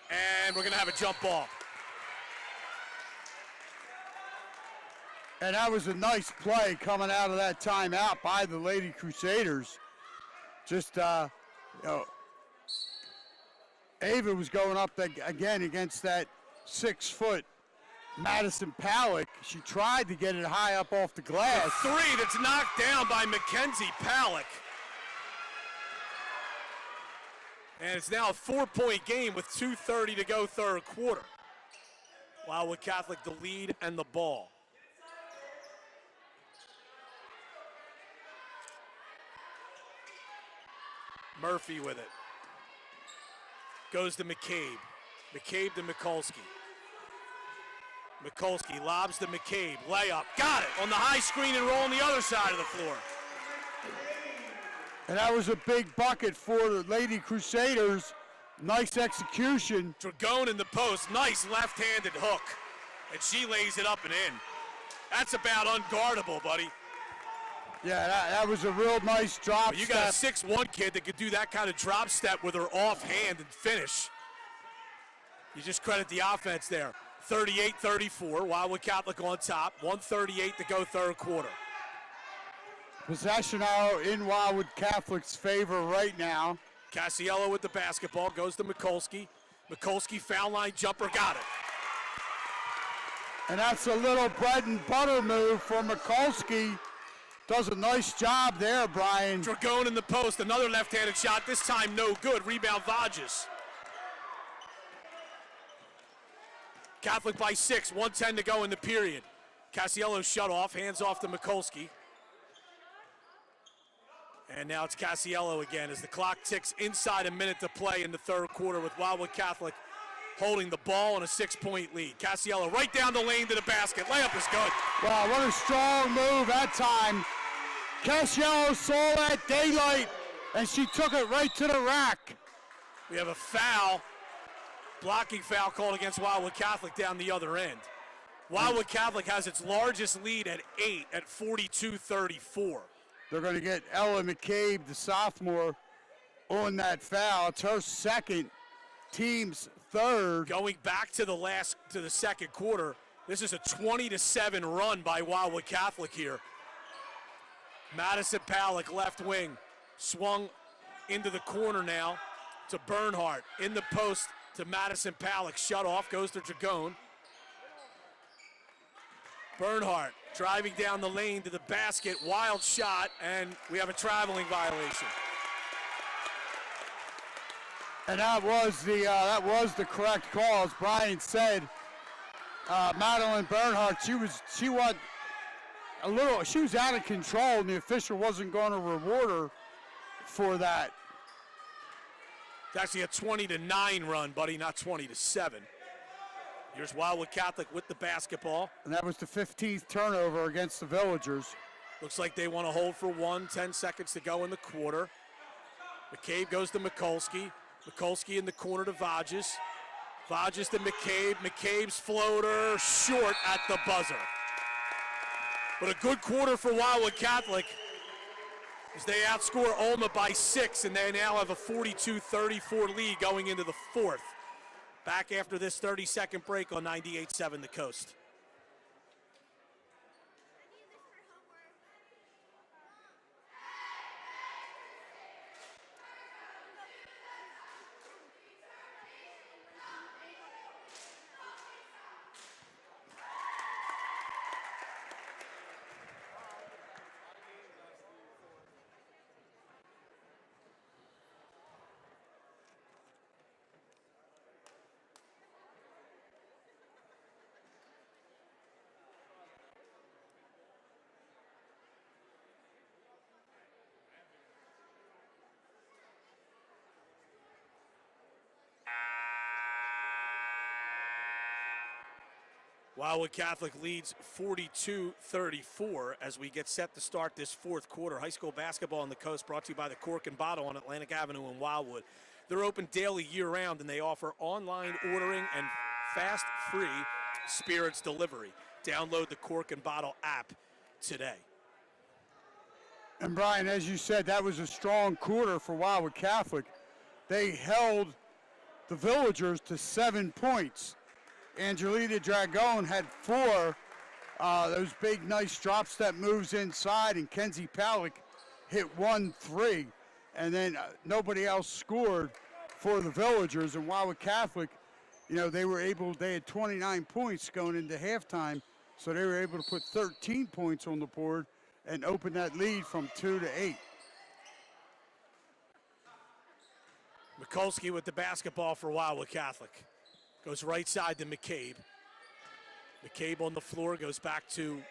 and we're gonna have a jump ball. And that was a nice play coming out of that timeout by the Lady Crusaders. Just, Ava was going up again against that 6-foot Madison Palak. She tried to get it high up off the glass. A three that's knocked down by Mackenzie Palak. And it's now a 4-point game with 2:30 to go third quarter. Wildwood Catholic the lead and the ball. Murphy with it. Goes to McCabe. McCabe to Mikulski. Mikulski lobs to McCabe. Layup. Got it on the high screen and roll on the other side of the floor. And that was a big bucket for the Lady Crusaders. Nice execution. Dragone in the post. Nice left-handed hook. And she lays it up and in. That's about unguardable, buddy. Yeah, that was a real nice drop Well, you got a 6'1" kid that could do that kind of drop step with her offhand and finish. You just credit the offense there. 38-34, Wildwood Catholic on top. 1:38 to go third quarter. Possession arrow in Wildwood Catholic's favor right now. Casiello with the basketball, goes to Mikulski. Mikulski foul line jumper, got it. And that's a little bread and butter move for Mikulski. Does a nice job there, Brian. Dragone in the post, another left-handed shot, this time no good. Rebound Vages. Catholic by 6, 1:10 to go in the period. Casiello shut off, hands off to Mikulski. And now it's Casiello again as the clock ticks inside a minute to play in the third quarter with Wildwood Catholic holding the ball and a 6-point lead. Casiello right down the lane to the basket. Layup is good. Wow, what a strong move that time. Casiello saw that daylight, and she took it right to the rack. We have a foul, blocking foul called against Wildwood Catholic down the other end. Wildwood Catholic has its largest lead at 8 at 42-34. They're going to get Ella McCabe, the sophomore, on that foul. It's her second, team's third. Going back to the second quarter, this is a 20-7 run by Wildwood Catholic here. Madison Palak, left wing, swung into the corner now to Bernhardt. In the post to Madison Palak, shut off, goes to Dragone. Bernhardt driving down the lane to the basket, wild shot, and we have a traveling violation. And that was the correct call, as Brian said. Madeline Bernhardt, she was out of control, and the official wasn't going to reward her for that. It's actually a 20-9 run, buddy, not 20-7. Here's Wildwood Catholic with the basketball. And that was the 15th turnover against the Villagers. Looks like they want to hold for 10 seconds to go in the quarter. McCabe goes to Mikulski. Mikulski in the corner to Vages. Vages to McCabe. McCabe's floater short at the buzzer. But a good quarter for Wildwood Catholic as they outscore Olma by 6, and they now have a 42-34 lead going into the fourth. Back after this 30-second break on 98.7 The Coast. Wildwood Catholic leads 42-34 as we get set to start this fourth quarter. High school basketball on the coast brought to you by the Cork and Bottle on Atlantic Avenue in Wildwood. They're open daily year-round, and they offer online ordering and fast, free spirits delivery. Download the Cork and Bottle app today. And Brian, as you said, that was a strong quarter for Wildwood Catholic. They held the Villagers to 7 points. Angelita Dragone had 4. Those big, nice drop step moves inside, and Kenzie Palak hit 1 3. And then nobody else scored for the Villagers, and Wildwood Catholic you know, they had 29 points going into halftime, so they were able to put 13 points on the board and open that lead from 2 to 8. Mikulski with the basketball for Wildwood Catholic. Goes right side to McCabe. McCabe on the floor, goes back to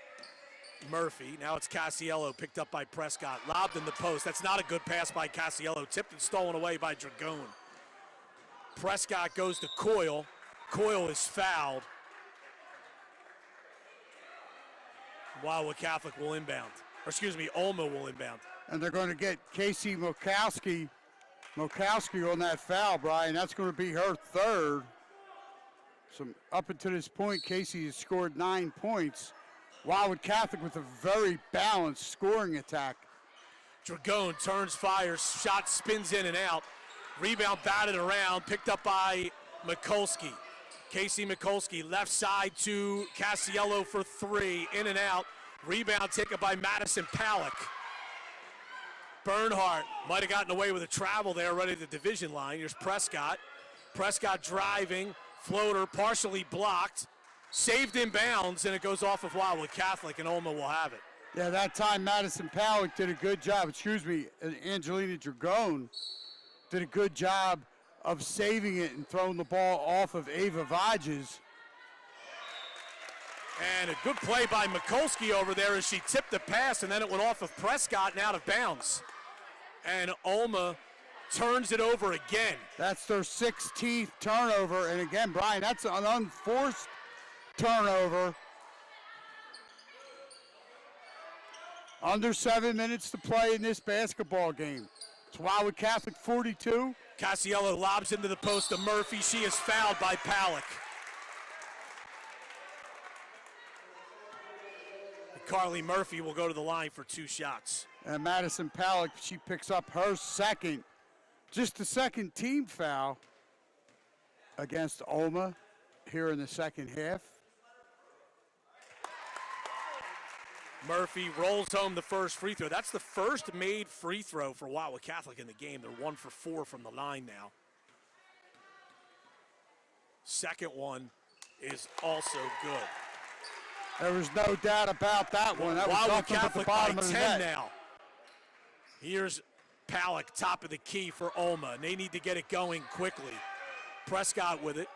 Murphy. Now it's Casiello, picked up by Prescott. Lobbed in the post. That's not a good pass by Casiello. Tipped and stolen away by Dragone. Prescott goes to Coyle. Coyle is fouled. Wildwood Catholic will inbound. Or excuse me, Olma will inbound. And they're going to get Casey Mokowski on that foul, Brian. That's going to be her third. So up until this point, Casey has scored 9 points. Wildwood Catholic with a very balanced scoring attack. Dragone turns, fires, shot spins in and out. Rebound batted around, picked up by Mikulski. Casey Mikulski, left side to Casiello for three, in and out. Rebound taken by Madison Palak. Bernhardt might have gotten away with a travel there right at the division line. Here's Prescott. Prescott driving, floater partially blocked, saved in bounds, and it goes off of Wildwood Catholic, and Olma will have it. Yeah, that time Madison Palak did a good job. Angelina Dragone did a good job of saving it and throwing the ball off of Ava Vages. And a good play by Mikulski over there as she tipped the pass, and then it went off of Prescott and out of bounds. And Olma turns it over again. That's their 16th turnover. And again, Brian, that's an unforced turnover. Under 7 minutes to play in this basketball game. It's Wildwood Catholic 42. Casiello lobs into the post to Murphy. She is fouled by Palak. Carly Murphy will go to the line for 2 shots. And Madison Palak, she picks up her second, just the second team foul against Olma here in the second half. Murphy rolls home the first free throw. That's the first made free throw for Wildwood Catholic in the game. They're 1 for 4 from the line now. Second one is also good. There was no doubt about that one. That was Wildwood nothing but the Catholic bottom by of the 10 net. now. Here's Palak, top of the key for Olma. And they need to get it going quickly. Prescott with it.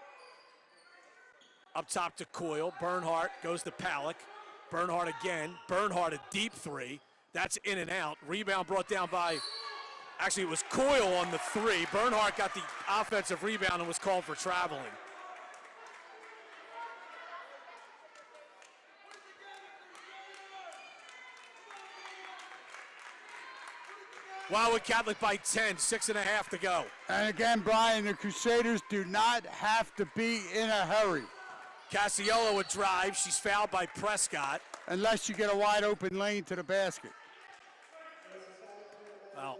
Up top to Coyle. Bernhardt goes to Palak. Bernhardt again. Bernhardt a deep three. That's in and out. Rebound brought down by, actually it was Coyle on the three. Bernhardt got the offensive rebound and was called for traveling. Wildwood Catholic by 10, 6.5 to go. And again, Brian, the Crusaders do not have to be in a hurry. Casiello a drive. She's fouled by Prescott. Unless you get a wide open lane to the basket. Well,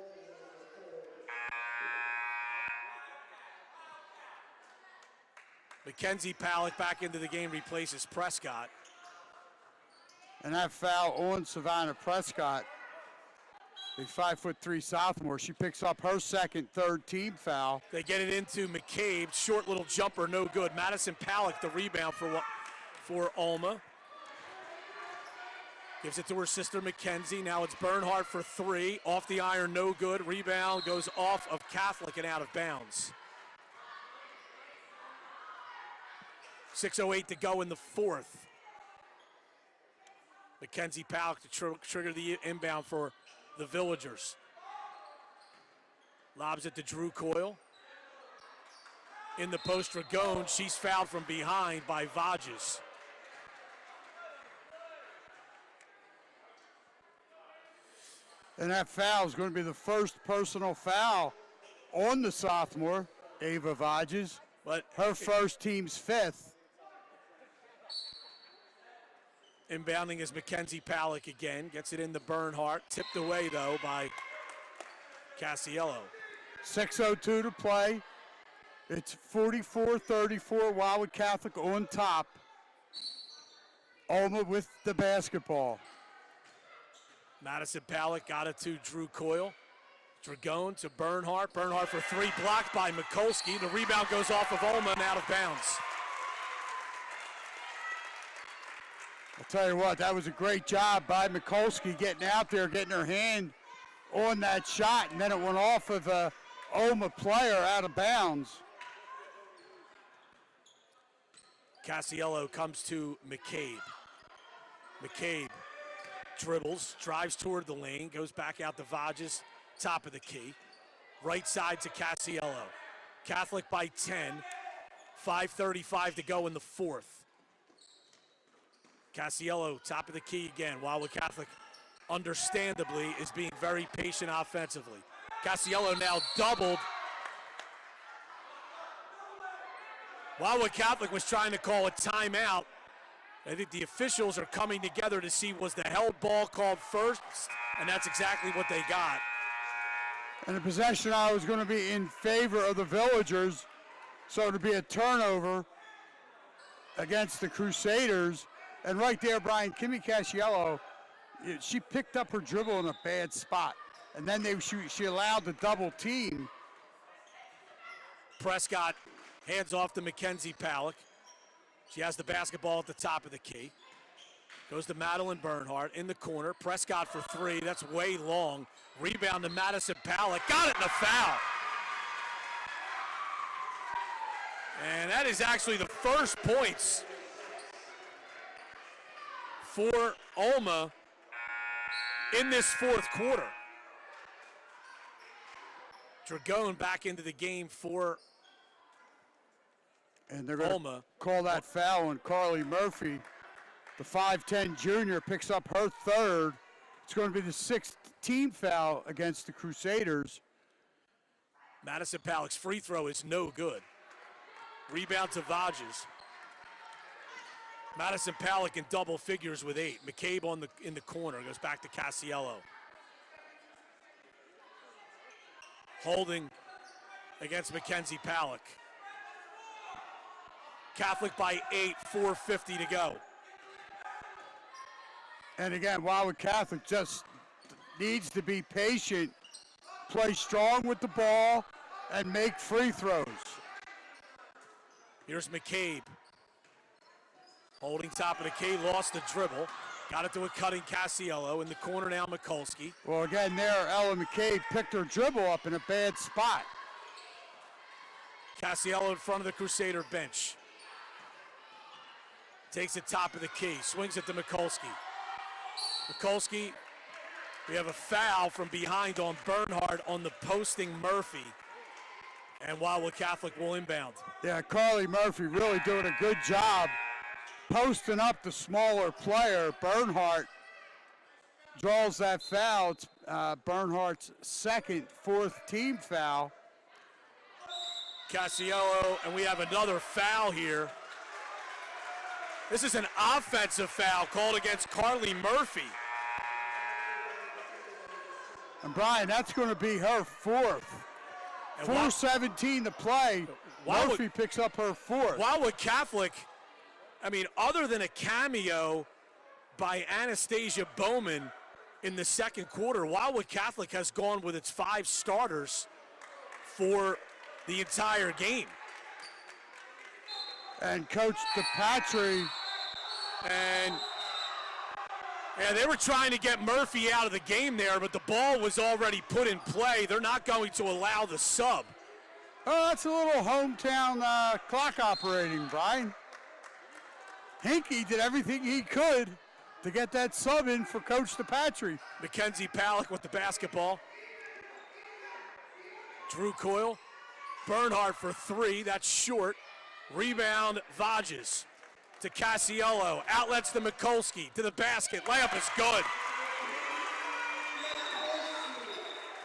Mackenzie Palak back into the game, replaces Prescott. And that foul on Savannah Prescott, the 5'3" sophomore. She picks up her second, third team foul. They get it into McCabe. Short little jumper, no good. Madison Palak, the rebound for Olma. Gives it to her sister Mackenzie. Now it's Bernhardt for three. Off the iron, no good. Rebound goes off of Catholic and out of bounds. 6:08 to go in the fourth. Mackenzie Palak to trigger the inbound for the Villagers. Lobs it to Drew Coyle. In the post, Dragone. She's fouled from behind by Vages. And that foul is going to be the first personal foul on the sophomore, Ava Vages. But her first, team's fifth. Inbounding is Mackenzie Palak again. Gets it into Bernhardt. Tipped away, though, by Casiello. 6:02 to play. It's 44-34, Wildwood Catholic on top. Olma with the basketball. Madison Palak got it to Drew Coyle. Dragone to Bernhardt. Bernhardt for three, blocked by Mikulski. The rebound goes off of Ulma and out of bounds. I'll tell you what, that was a great job by Mikulski getting out there, getting her hand on that shot, and then it went off of a Ulma player out of bounds. Casiello comes to McCabe. McCabe dribbles, drives toward the lane, goes back out to Vages, top of the key. Right side to Casiello. Catholic by 10, 5:35 to go in the fourth. Casiello, top of the key again. Wildwood Catholic, understandably, is being very patient offensively. Casiello now doubled. Wildwood Catholic was trying to call a timeout. I think the officials are coming together to see was the held ball called first, and that's exactly what they got. And the possession I was going to be in favor of the Villagers, so to be a turnover against the Crusaders. And right there, Brian, Kimmy Casiello, she picked up her dribble in a bad spot. And then she allowed the double team. Prescott hands off to Mackenzie Palick. She has the basketball at the top of the key. Goes to Madeline Bernhardt in the corner. Prescott for three. That's way long. Rebound to Madison Palick. Got it in the foul. And that is actually the first points for Ulma in this fourth quarter. Dragone back into the game for and they're going Ulma. To call that foul on Carly Murphy. The 5'10 junior picks up her third. It's going to be the sixth team foul against the Crusaders. Madison Palick's free throw is no good. Rebound to Vages. Madison Palick in double figures with 8. McCabe in the corner, goes back to Casiello. Holding against Mackenzie Palick. Catholic by 8, 4:50 to go. And again, Wildwood Catholic just needs to be patient, play strong with the ball, and make free throws. Here's McCabe. Holding top of the key, lost the dribble. Got it to a cutting Casiello. In the corner now, Mikulski. Well, again, there, Ella McCabe picked her dribble up in a bad spot. Casiello in front of the Crusader bench. Takes it top of the key, swings it to Mikulski. Mikulski, we have a foul from behind on Bernhardt on the posting Murphy. And Wildwood Catholic will inbound. Yeah, Carly Murphy really doing a good job posting up the smaller player. Bernhardt draws that foul. It's Bernhardt's second, fourth team foul. Casiello, and we have another foul here. This is an offensive foul called against Carly Murphy. And Brian, that's going to be her fourth. 4:17 to play. Murphy picks up her fourth. Wildwood Catholic, I mean, other than a cameo by Anastasia Bowman in the second quarter, Wildwood Catholic has gone with its 5 starters for the entire game. And Coach DePatry. And yeah, they were trying to get Murphy out of the game there, but the ball was already put in play. They're not going to allow the sub. Oh, that's a little hometown clock operating, Brian. Hinkie did everything he could to get that sub in for Coach DePatry. Mackenzie Palick with the basketball. Drew Coyle. Bernhardt for 3, that's short. Rebound, Vages to Casiello. Outlets to Mikulski, to the basket. Layup is good.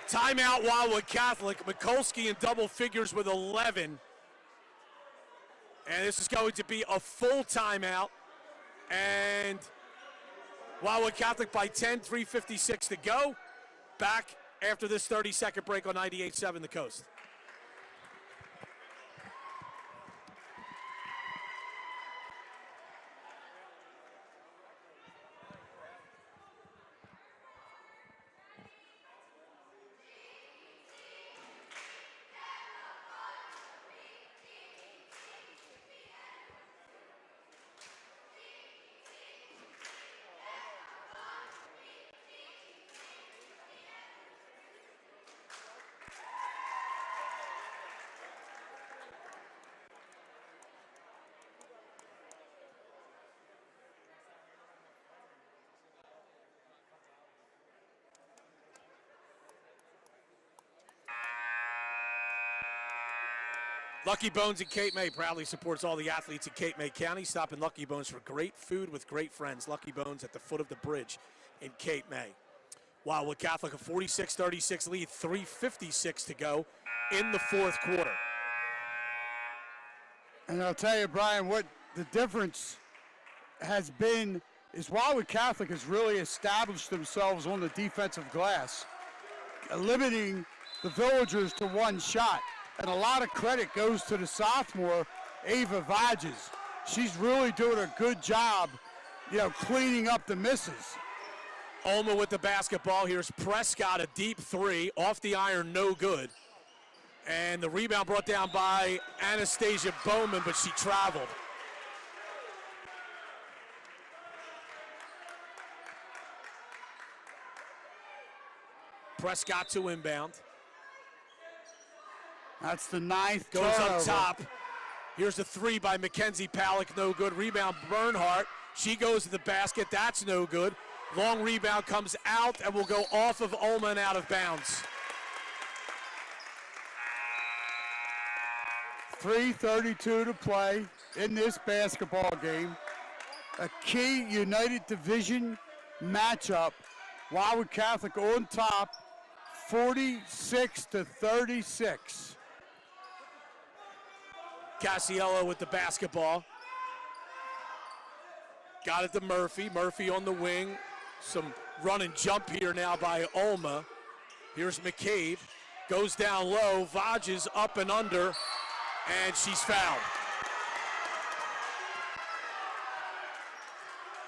Timeout, Wildwood Catholic. Mikulski in double figures with 11. And this is going to be a full timeout. And Wildwood Catholic by 10, 3:56 to go. Back after this 30-second break on 98.7 The Coast. Lucky Bones in Cape May proudly supports all the athletes in Cape May County. Stop in Lucky Bones for great food with great friends. Lucky Bones at the foot of the bridge in Cape May. Wildwood Catholic a 46-36 lead, 3:56 to go in the fourth quarter. And I'll tell you, Brian, what the difference has been is Wildwood Catholic has really established themselves on the defensive glass, limiting the Villagers to one shot. And a lot of credit goes to the sophomore, Ava Vages. She's really doing a good job, cleaning up the misses. Alma with the basketball. Here's Prescott, a deep three, off the iron, no good. And the rebound brought down by Anastasia Bowman, but she traveled. Prescott to inbound. That's the ninth Goes turnover. up top. Here's the three by Mackenzie Palak, no good. Rebound Bernhardt. She goes to the basket, that's no good. Long rebound comes out and will go off of Ulma and out of bounds. 3:32 to play in this basketball game. A key United Division matchup. Wildwood Catholic on top, 46-36. Cassiello with the basketball. Got it to Murphy. Murphy on the wing. Some run and jump here now by Ulma. Here's McCabe. Goes down low. Vages up and under. And she's fouled.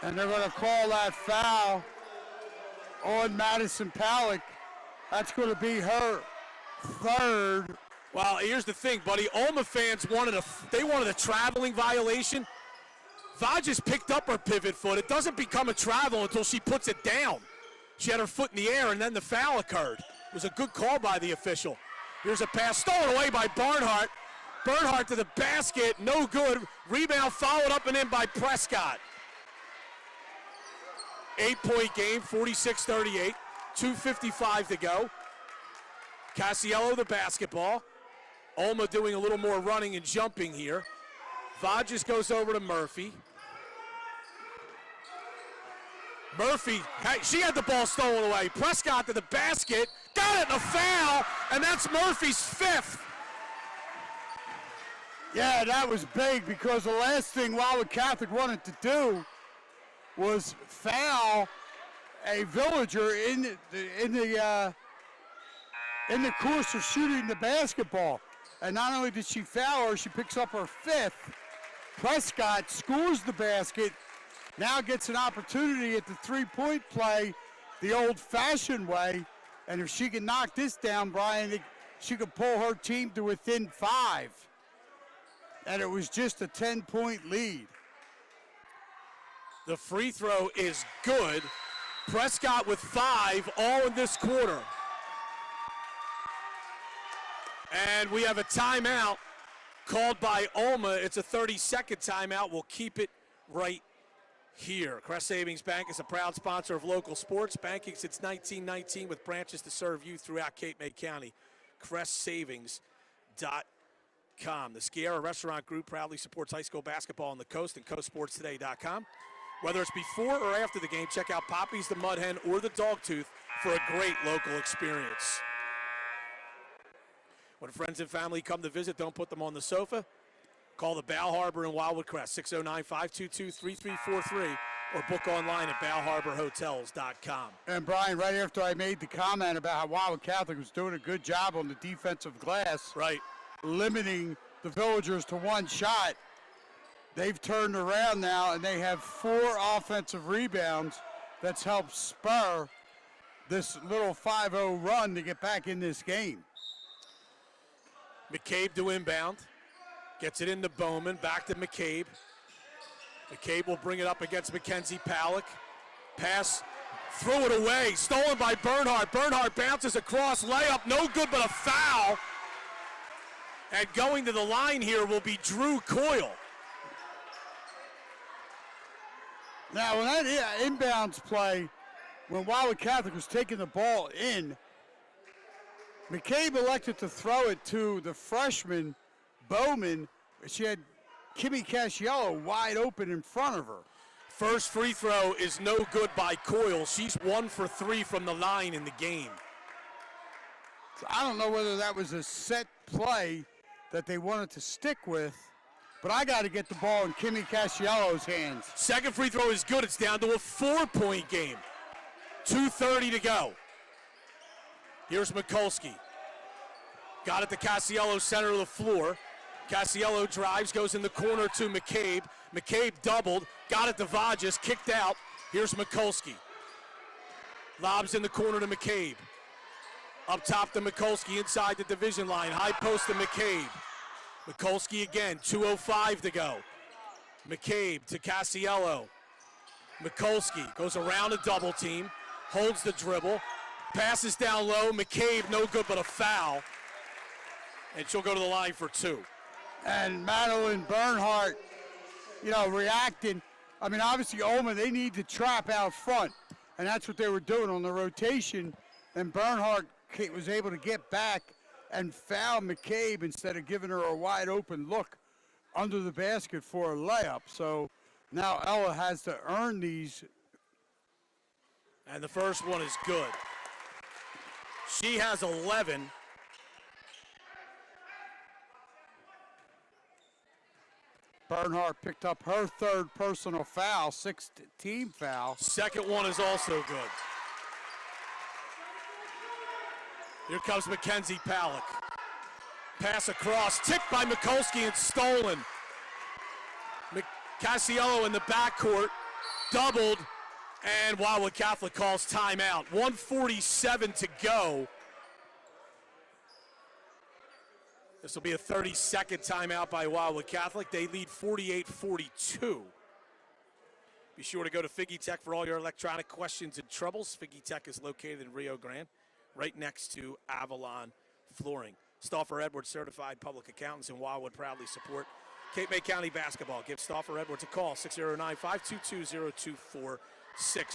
And they're going to call that foul on Madison Palak. That's going to be her third. Well, here's the thing, buddy. Ulma fans wanted a traveling violation. Vages picked up her pivot foot. It doesn't become a travel until she puts it down. She had her foot in the air, and then the foul occurred. It was a good call by the official. Here's a pass stolen away by Barnhart. Bernhardt to the basket, no good. Rebound followed up and in by Prescott. 8-point game, 46-38, 2:55 to go. Cassiello the basketball. Ulma doing a little more running and jumping here. Vages goes over to Murphy. Murphy, she had the ball stolen away. Prescott to the basket, got it, and a foul, and that's Murphy's fifth. Yeah, that was big because the last thing Wildwood Catholic wanted to do was foul a Villager in the course of shooting the basketball. And not only did she foul her, she picks up her fifth. Prescott scores the basket, now gets an opportunity at the three-point play the old-fashioned way. And if she can knock this down, Brian, she could pull her team to within 5. And it was just a 10-point lead. The free throw is good. Prescott with 5 all in this quarter. And we have a timeout called by Ulma. It's a 30-second timeout. We'll keep it right here. Crest Savings Bank is a proud sponsor of local sports. Banking since 1919 with branches to serve you throughout Cape May County. CrestSavings.com. The Sierra Restaurant Group proudly supports high school basketball on the coast and coastsportstoday.com. Whether it's before or after the game, check out Poppy's, the Mud Hen, or the Dogtooth for a great local experience. When friends and family come to visit, don't put them on the sofa. Call the Bal Harbor in Wildwood Crest, 609-522-3343, or book online at balharborhotels.com. And Brian, right after I made the comment about how Wildwood Catholic was doing a good job on the defensive glass, right, limiting the Villagers to one shot, they've turned around now and they have 4 offensive rebounds. That's helped spur this little 5-0 run to get back in this game. McCabe to inbound. Gets it into Bowman, back to McCabe. McCabe will bring it up against Mackenzie Palak. Pass, throw it away, stolen by Bernhardt. Bernhardt bounces across, layup, no good but a foul. And going to the line here will be Drew Coyle. Now, when that inbounds play, when Wildwood Catholic was taking the ball in, McCabe elected to throw it to the freshman, Bowman, she had Kimmy Casciello wide open in front of her. First free throw is no good by Coyle. She's 1 for 3 from the line in the game. So I don't know whether that was a set play that they wanted to stick with, but I got to get the ball in Kimmy Casciello's hands. Second free throw is good. It's down to a 4-point game. 2:30 to go. Here's Mikulski. Got it to Casciello, center of the floor. Casciello drives, goes in the corner to McCabe. McCabe doubled, got it to Vajas, kicked out. Here's Mikulski. Lobs in the corner to McCabe. Up top to Mikulski inside the division line. High post to McCabe. Mikulski again, 2:05 to go. McCabe to Casciello. Mikulski goes around a double team, holds the dribble, passes down low. McCabe, no good but a foul. And she'll go to the line for 2. And Madeline Bernhardt, reacting. I mean, obviously, Oma, they need to trap out front, and that's what they were doing on the rotation. And Bernhardt was able to get back and foul McCabe instead of giving her a wide open look under the basket for a layup. So now Ella has to earn these. And the first one is good. She has 11. Bernhardt picked up her third personal foul, 6th team foul. Second one is also good. Here comes Mackenzie Palak. Pass across, tipped by Mikulski and stolen. Casciello in the backcourt, doubled, and Wildwood Catholic calls timeout. 1:47 to go. This will be a 30-second timeout by Wildwood Catholic. They lead 48-42. Be sure to go to Figgy Tech for all your electronic questions and troubles. Figgy Tech is located in Rio Grande, right next to Avalon Flooring. Stauffer Edwards certified public accountants in Wildwood proudly support Cape May County basketball. Give Stauffer Edwards a call, 609-522-0246.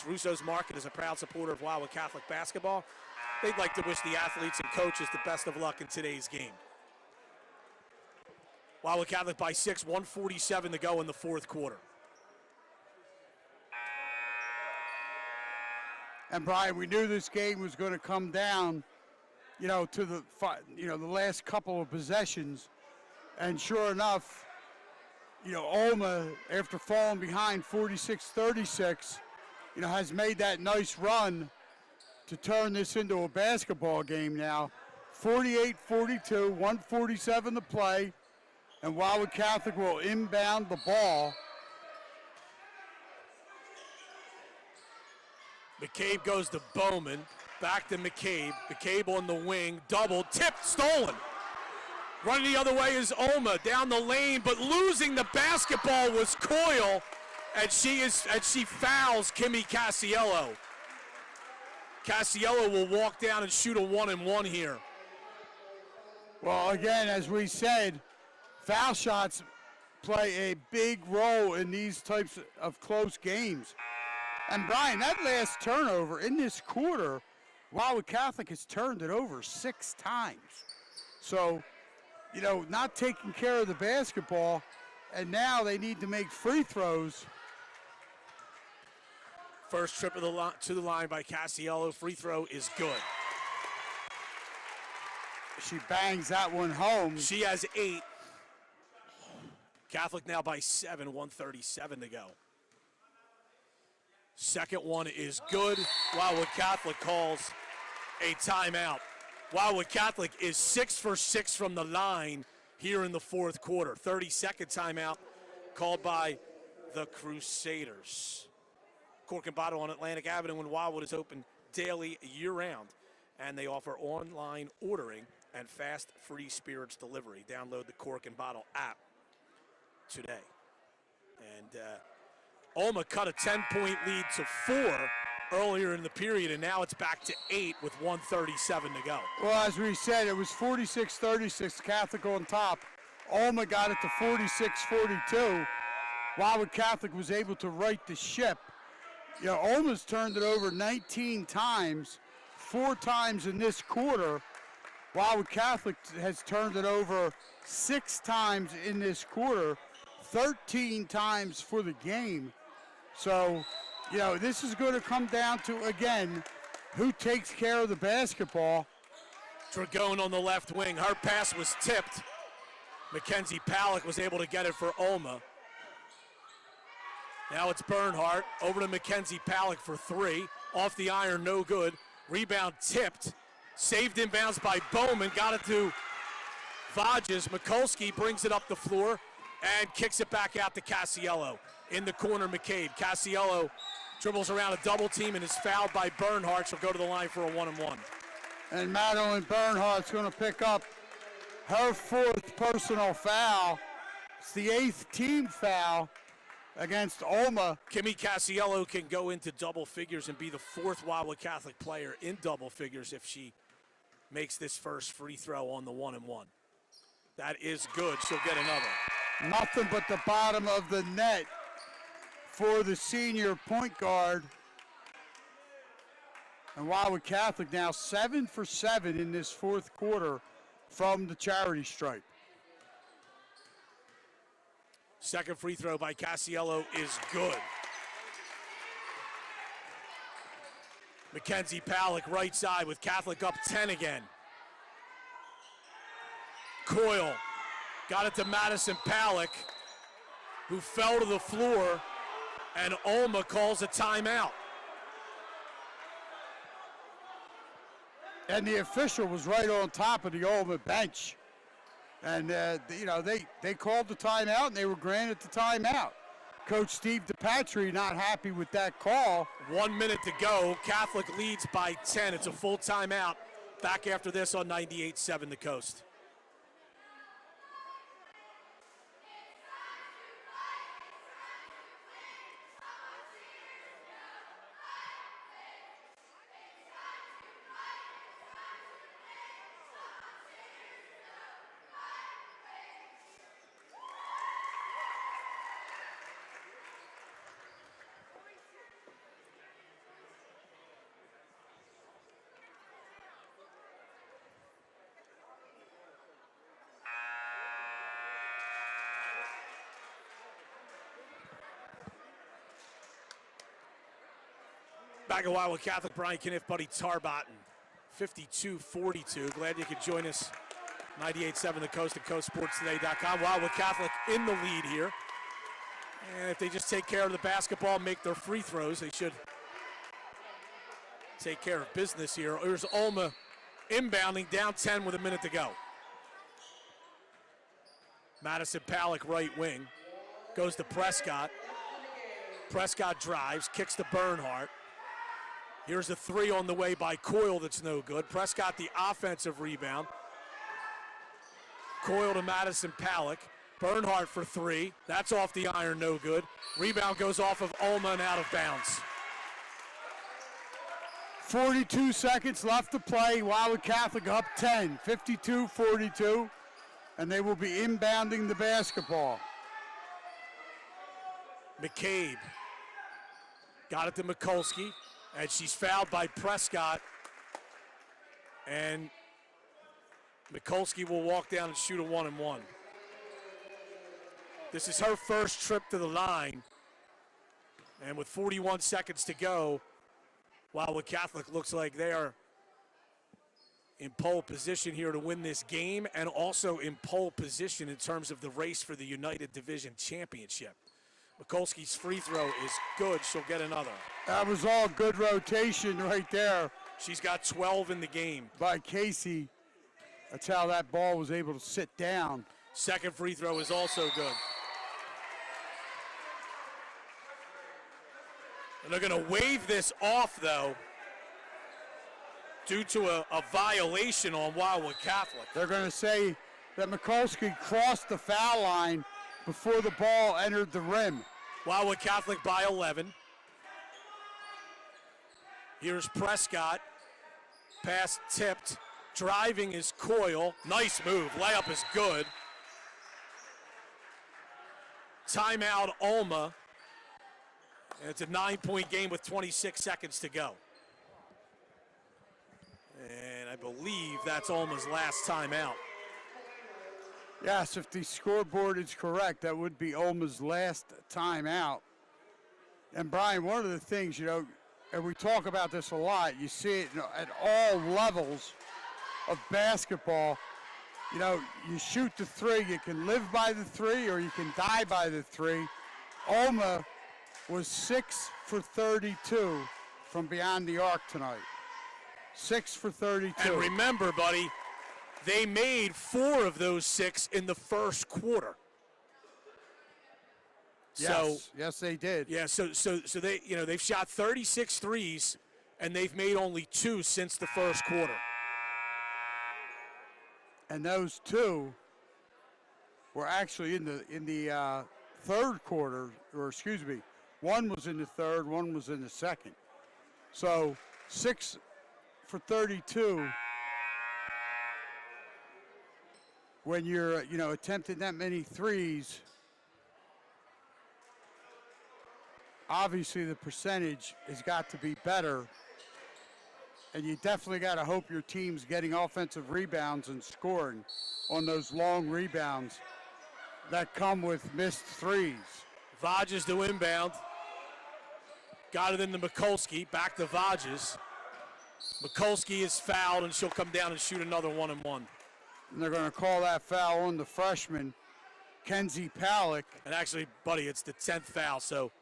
Russo's Market is a proud supporter of Wildwood Catholic basketball. They'd like to wish the athletes and coaches the best of luck in today's game. Wildwood Catholic by 6, 1:47 to go in the fourth quarter. And Brian, we knew this game was going to come down, to the last couple of possessions, and sure enough, Alma, after falling behind 46-36, has made that nice run to turn this into a basketball game now. 48-42, 1:47 to play. And Wildwood Catholic will inbound the ball. McCabe goes to Bowman. Back to McCabe. McCabe on the wing. Double. Tipped. Stolen. Running the other way is Oma. Down the lane, but losing the basketball was Coyle. And she fouls Kimmy Casciello. Casciello will walk down and shoot a 1-and-1 here. Well, again, as we said, foul shots play a big role in these types of close games. And Brian, that last turnover in this quarter, Wildwood Catholic has turned it over 6 times. So, not taking care of the basketball, and now they need to make free throws. First trip to the line by Casciello. Free throw is good. She bangs that one home. She has 8. Catholic now by 7, 1:37 to go. Second one is good. Wildwood Catholic calls a timeout. Wildwood Catholic is 6 for 6 from the line here in the fourth quarter. 30-second timeout called by the Crusaders. Cork and Bottle on Atlantic Avenue when Wildwood is open daily year-round, and they offer online ordering and fast free spirits delivery. Download the Cork and Bottle app today. And Alma cut a 10-point lead to 4 earlier in the period, and now it's back to 8 with 1:37 to go. Well, as we said, it was 46-36, Catholic on top. Alma got it to 46-42. Wildwood Catholic was able to right the ship. Alma's turned it over 19 times, 4 times in this quarter, Wildwood Catholic has turned it over 6 times in this quarter, 13 times for the game. So, this is going to come down to, again, who takes care of the basketball. Dragone on the left wing. Her pass was tipped. Mackenzie Palak was able to get it for Olma. Now it's Bernhardt over to Mackenzie Palak for 3. Off the iron, no good. Rebound tipped. Saved inbounds by Bowman. Got it to Vages. Mikulski brings it up the floor and kicks it back out to Casiello. In the corner, McCabe. Casiello dribbles around a double team and is fouled by Bernhardt. She'll go to the line for a 1-and-1. And Madeline Bernhardt's going to pick up her 4th personal foul. It's the 8th team foul against Olma. Kimmy Casiello can go into double figures and be the 4th Wildwood Catholic player in double figures if she makes this first free throw on the 1-and-1. That is good. She'll get another. Nothing but the bottom of the net for the senior point guard. And Wildwood Catholic now 7 for 7 in this 4th quarter from the charity stripe. Second free throw by Casiello is good. Mackenzie Palak right side with Catholic up 10 again. Coyle got it to Madison Palak, who fell to the floor, and Olma calls a timeout. And the official was right on top of the Olma bench. And, they called the timeout, and they were granted the timeout. Coach Steve DePatry not happy with that call. 1 minute to go. Catholic leads by 10. It's a full timeout. Back after this on 98.7 The Coast. Back at Wildwood Catholic, Brian Cunniff, Buddy Tarbotton, 52-42. Glad you could join us. 98.7 The Coast and CoastSportsToday.com. Wildwood Catholic in the lead here. And if they just take care of the basketball, make their free throws, they should take care of business here. Here's Olma inbounding, down 10 with a minute to go. Madison Palak, right wing, goes to Prescott. Prescott drives, kicks to Bernhardt. Here's a 3 on the way by Coyle that's no good. Prescott the offensive rebound. Coyle to Madison Palak. Bernhardt for 3. That's off the iron, no good. Rebound goes off of Olma and out of bounds. 42 seconds left to play. Wildwood Catholic up 10, 52-42. And they will be inbounding the basketball. McCabe got it to Mikulski. And she's fouled by Prescott. And Mikulski will walk down and shoot a 1-and-1. This is her first trip to the line. And with 41 seconds to go, Wildwood Catholic looks like they are in pole position here to win this game, and also in pole position in terms of the race for the United Division Championship. Mikulski's free throw is good. She'll get another. That was all good rotation right there. She's got 12 in the game. By Casey. That's how that ball was able to sit down. Second free throw is also good. And they're going to wave this off, though, due to a violation on Wildwood Catholic. They're going to say that Mikulski crossed the foul line before the ball entered the rim. Wildwood Catholic by 11. Here's Prescott. Pass tipped. Driving is Coyle. Nice move. Layup is good. Timeout, Olma. And it's a 9-point game with 26 seconds to go. And I believe that's Alma's last timeout. Yes, if the scoreboard is correct, that would be Olma's last timeout. And Brian, one of the things, and we talk about this a lot, you see it at all levels of basketball. You shoot the three, you can live by the three or you can die by the three. Alma was 6 for 32 from beyond the arc tonight. 6 for 32. And remember, buddy, they made 4 of those 6 in the first quarter. Yes, they did. Yeah, so they, they've shot 36 threes and they've made only 2 since the first quarter. And those 2 were actually in the third quarter, or excuse me, one was in the third, one was in the second. So 6 for 32. When you're, attempting that many threes, obviously the percentage has got to be better. And you definitely got to hope your team's getting offensive rebounds and scoring on those long rebounds that come with missed threes. Vages to inbound. Got it into Mikulski. Back to Vages. Mikulski is fouled, and she'll come down and shoot another 1-and-1. And they're going to call that foul on the freshman, Kenzie Palick. And actually, buddy, it's the 10th foul, so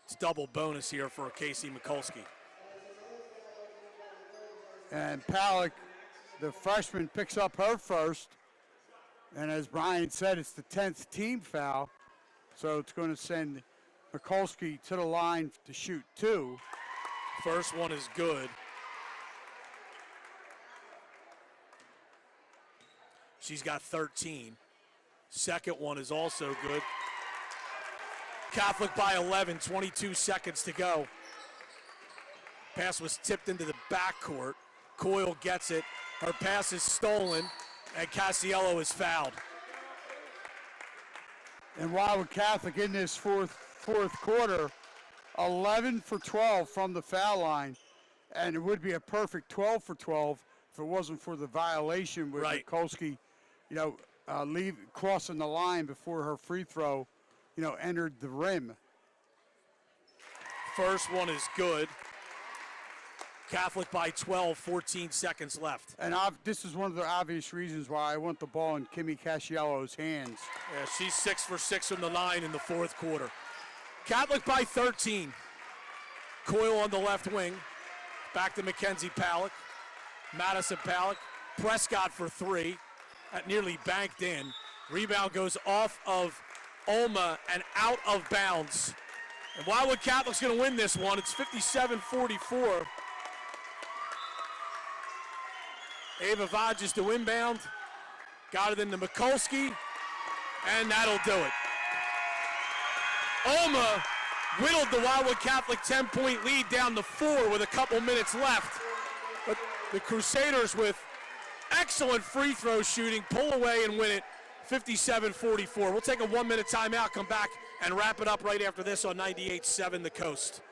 it's double bonus here for Casey Mikulski. And Palick, the freshman, picks up her first. And as Brian said, it's the 10th team foul. So it's going to send Mikulski to the line to shoot 2. First one is good. She's got 13. Second one is also good. Catholic by 11, 22 seconds to go. Pass was tipped into the backcourt. Coyle gets it. Her pass is stolen, and Casiello is fouled. And Wildwood Catholic in this fourth quarter, 11 for 12 from the foul line. And it would be a perfect 12 for 12 if it wasn't for the violation with Mikulski, crossing the line before her free throw, entered the rim. First one is good. Catholic by 12, 14 seconds left. And this is one of the obvious reasons why I want the ball in Kimmy Casiello's hands. Yeah, she's 6 for 6 from the line in the fourth quarter. Catholic by 13. Coyle on the left wing. Back to Mackenzie Palick. Madison Palick. Prescott for 3. That nearly banked in. Rebound goes off of Alma and out of bounds. And Wildwood Catholic's going to win this one. It's 57-44. Ava Vages to inbound. Got it into Mikulski. And that'll do it. Alma whittled the Wildwood Catholic 10-point lead down to 4 with a couple minutes left. But the Crusaders, with excellent free throw shooting, pull away and win it 57-44. We'll take a 1-minute timeout, come back and wrap it up right after this on 98.7 The Coast.